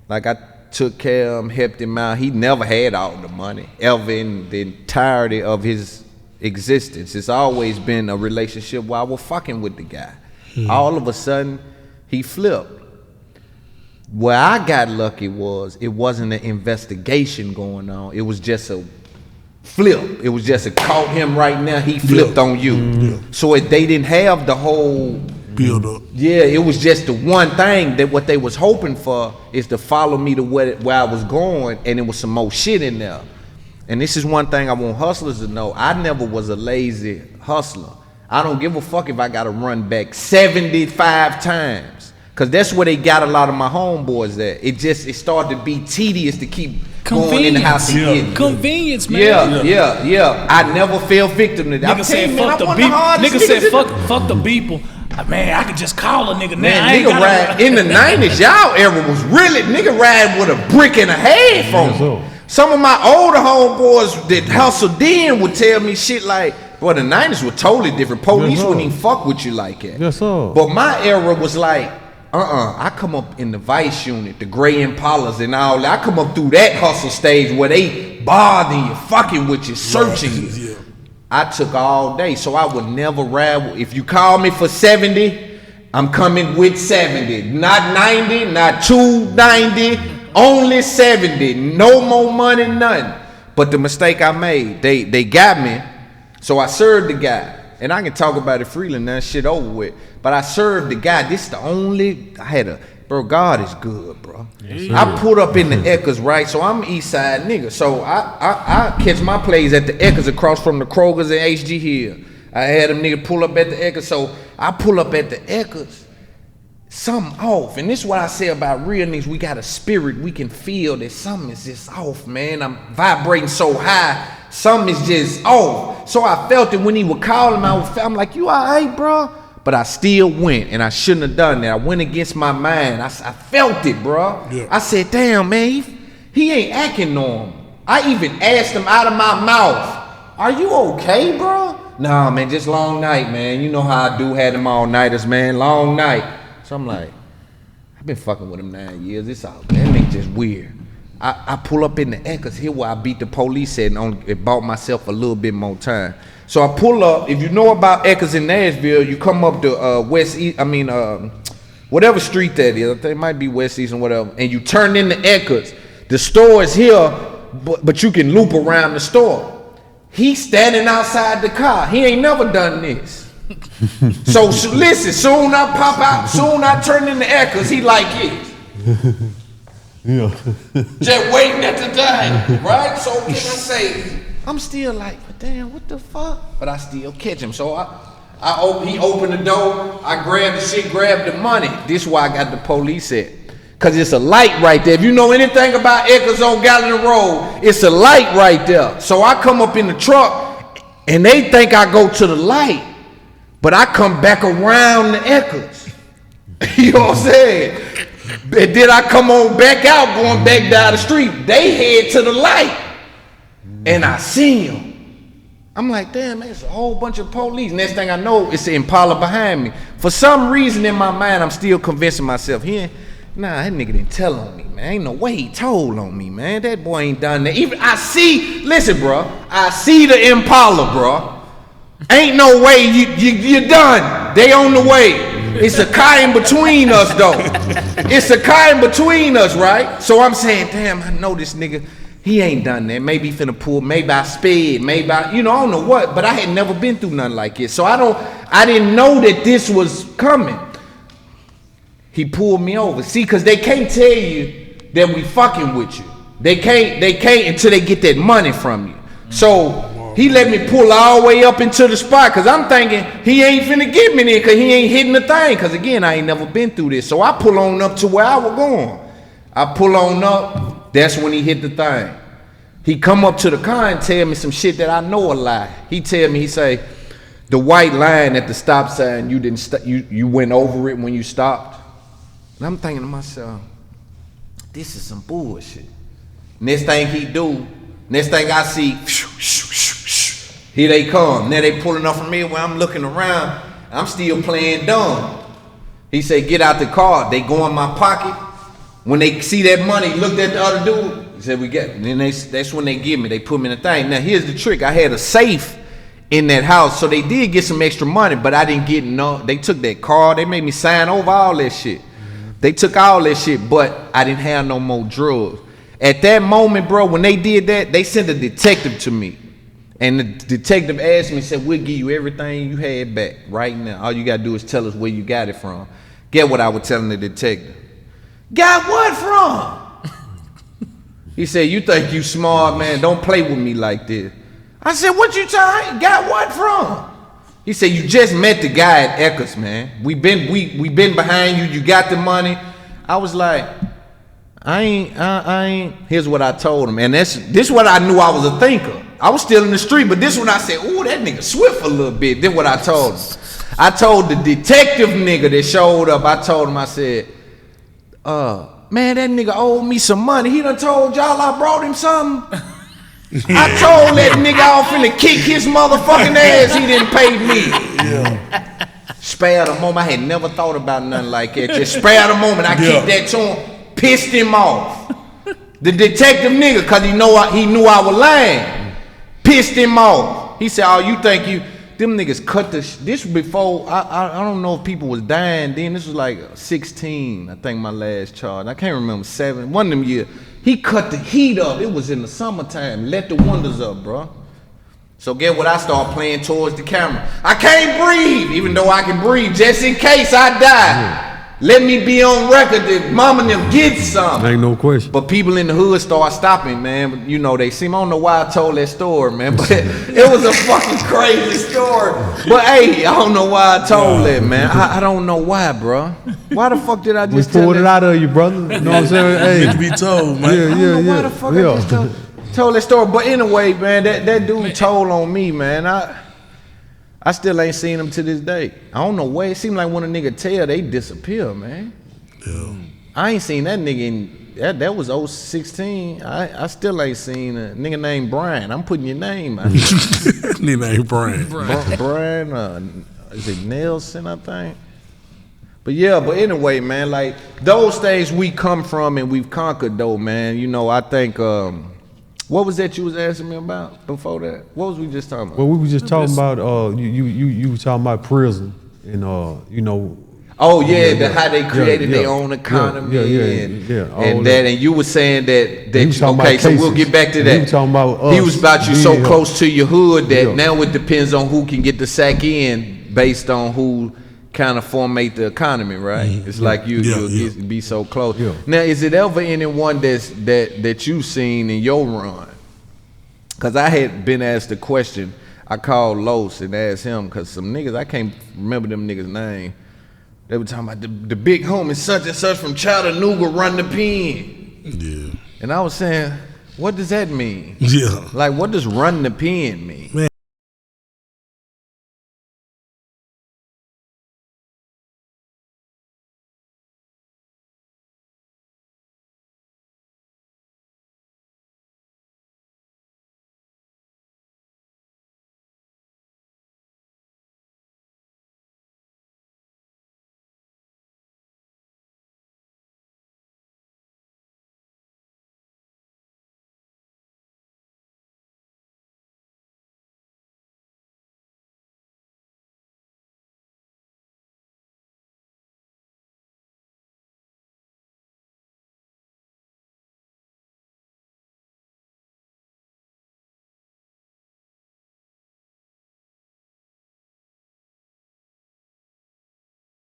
Like, I took care of him, helped him out. He never had all the money, ever in the entirety of his existence. It's always been a relationship where I was fucking with the guy. All of a sudden, he flipped. Where I got lucky was, it wasn't an investigation going on. It was just a flip. It was just a caught him right now, he flipped on you. So they didn't have the whole build up. Yeah, it was just the one thing that what they was hoping for is to follow me to where I was going, and it was some more shit in there. And this is one thing I want hustlers to know. I never was a lazy hustler. I don't give a fuck if I gotta run back 75 times. Cause that's where they got a lot of my homeboys at. It started to be tedious to keep going in the house and getting it. Convenience, man. Yeah. I never fell victim to that. Nigga said fuck the people. Nigga said fuck the people. Man, I could just call a nigga now. Man, nigga ride in the 90s, y'all era was really nigga ride with a brick and a half on them. Some of my older homeboys that hustled then would tell me shit like, boy, the 90s were totally different. Police wouldn't even fuck with you like that. Yes, sir. But my era was like, I come up in the Vice unit, the gray Impalas and all that. I come up through that hustle stage where they bothering you, fucking with you, searching you. I took all day, so I would never ride. If you call me for 70, I'm coming with 70. Not 90, not 290, only 70. No more money, nothing. But the mistake I made, they got me, so I served the guy. And I can talk about it freely, now shit over with. But I served the guy. This is the only, I had a bro, God is good, bro. I pulled up in the Eckers, right? So I'm East Side nigga. So I catch my plays at the Eckers across from the Krogers and HG Hill. I had them nigga pull up at the Eckers. So I pull up at the Eckers. Something off. And this is what I say about real niggas. We got a spirit. We can feel that something is just off, man. I'm vibrating so high. Something is just off. So I felt it when he would call him. I'm like, you all right, bro? But I still went, and I shouldn't have done that. I went against my mind. I felt it, bro. Yeah. I said, damn, man, he ain't acting normal. I even asked him out of my mouth, are you okay, bro? Nah, man, just long night, man. You know how I do, had them all-nighters, man, long night. So I'm like, I've been fucking with him 9 years. It's all, man, that nigga just weird. I pull up in the Eckers here where I beat the police at and it bought myself a little bit more time. So I pull up. If you know about Eckers in Nashville, you come up to whatever street that is. I think it might be West East and whatever. And you turn into Eckers. The store is here, but you can loop around the store. He's standing outside the car. He ain't never done this. So listen, soon I pop out, soon I turn into Eckers, he like it. Yeah. Just waiting at the time, right? So can I say, I'm still like, but damn, what the fuck? But I still catch him. So he opened the door, I grabbed the shit, grabbed the money. This is why I got the police at. Cause it's a light right there. If you know anything about Eckers on Gallatin Road, it's a light right there. So I come up in the truck and they think I go to the light, but I come back around the Eckers. You know what I'm saying? And then I come on back out, going back down the street. They head to the light. And I see him. I'm like, damn, man, it's a whole bunch of police. Next thing I know, it's an Impala behind me. For some reason in my mind, I'm still convincing myself, that nigga didn't tell on me, man. Ain't no way he told on me, man. That boy ain't done that. Even listen, bro, I see the Impala, bro. Ain't no way you're done. They on the way. It's a car in between us, though. It's a car in between us, right? So I'm saying, damn, I know this nigga. He ain't done that. Maybe he finna pull, maybe I sped, maybe I don't know what, but I had never been through nothing like it. So I didn't know that this was coming. He pulled me over. See, cause they can't tell you that we fucking with you. They can't until they get that money from you. So he let me pull all the way up into the spot, cause I'm thinking he ain't finna get me there, cause he ain't hitting the thing. Cause again, I ain't never been through this. So I pull on up to where I was going. I pull on up. That's when he hit the thing. He come up to the car and tell me some shit that I know a lie. He tell me, he say, the white line at the stop sign, you didn't you went over it when you stopped. And I'm thinking to myself, this is some bullshit. Next thing I see, here they come. Now they pulling up from here where I'm looking around. I'm still playing dumb. He said, get out the car. They go in my pocket. When they see that money, looked at the other dude, he said, we got it. And then that's when they give me, they put me in the thing. Now here's the trick. I had a safe in that house, so they did get some extra money, but I didn't get they took that car, they made me sign over all that shit. They took all that shit, but I didn't have no more drugs. At that moment, bro, when they did that, they sent a detective to me. And the detective asked me, said, we'll give you everything you had back right now. All you gotta do is tell us where you got it from. Get what I was telling the detective. Got what from? He said, you think you smart, man, don't play with me like this. I said, what you trying? Got what from? He said, you just met the guy at Eckers, man. We been behind you, you got the money. I was like, I ain't. Here's what I told him. And this what I knew I was a thinker. I was still in the street, but this one I said, ooh, that nigga swift a little bit. Then what I told him. I told the detective nigga that showed up, I told him, I said, man, that nigga owed me some money. He done told y'all I brought him something. I told that nigga I was finna kick his motherfucking ass. He didn't pay me. Yeah. Spare the moment. I had never thought about nothing like that. Just spare the moment. I kicked that to him, pissed him off. The detective nigga, cause he knew I was lying, pissed him off. He said, "Oh, you think you?" Them niggas cut this before, I don't know if people was dying then. This was like 16, I think my last charge. I can't remember, 7, one of them years. He cut the heat up. It was in the summertime. Let the windows up, bro. So get what I start playing towards the camera. I can't breathe, even though I can breathe, just in case I die. Let me be on record that mama and them get some. Ain't no question. But people in the hood start stopping, man. You know, they seem, I don't know why I told that story, man, but it was a fucking crazy story. But hey, I don't know why I told that, man. I don't know why, bro. Why the fuck did I just We pulled it out of you, brother. You know what I'm saying? Hey, To be told, man. yeah, I don't know why the fuck I just told that story. But anyway, man, that dude told on me, man. I still ain't seen him to this day. I don't know where. It seemed like when a nigga tell, they disappear, man. Yeah. I ain't seen that nigga in, that was 016. I still ain't seen a nigga named Bryan. I'm putting your name out. Nigga ain't Brian. Bryan, is it Nelson, I think? But yeah, but anyway, man, like those things we come from and we've conquered though, man. You know, I think, what was that you was asking me about before that? What was we just talking about? well, we were just talking about you were talking about prison and you know. Oh yeah, how they created their own economy and that, and you were saying that He was talking okay, about so cases. we'll get back to that. He was talking about us. He was about you so Yeah. close to your hood that Yeah. now it depends on who can get the sack in based on who kind of formate the economy, right? It's like you'll be so close. Yeah. Now, is it ever anyone that you've seen in your run? Because I had been asked the question. I called Los and asked him because some niggas, I can't remember them niggas' name. They were talking about the big homie such and such from Chattanooga run the pen. Yeah. And I was saying, what does that mean? Yeah. Like, what does run the pen mean? Man,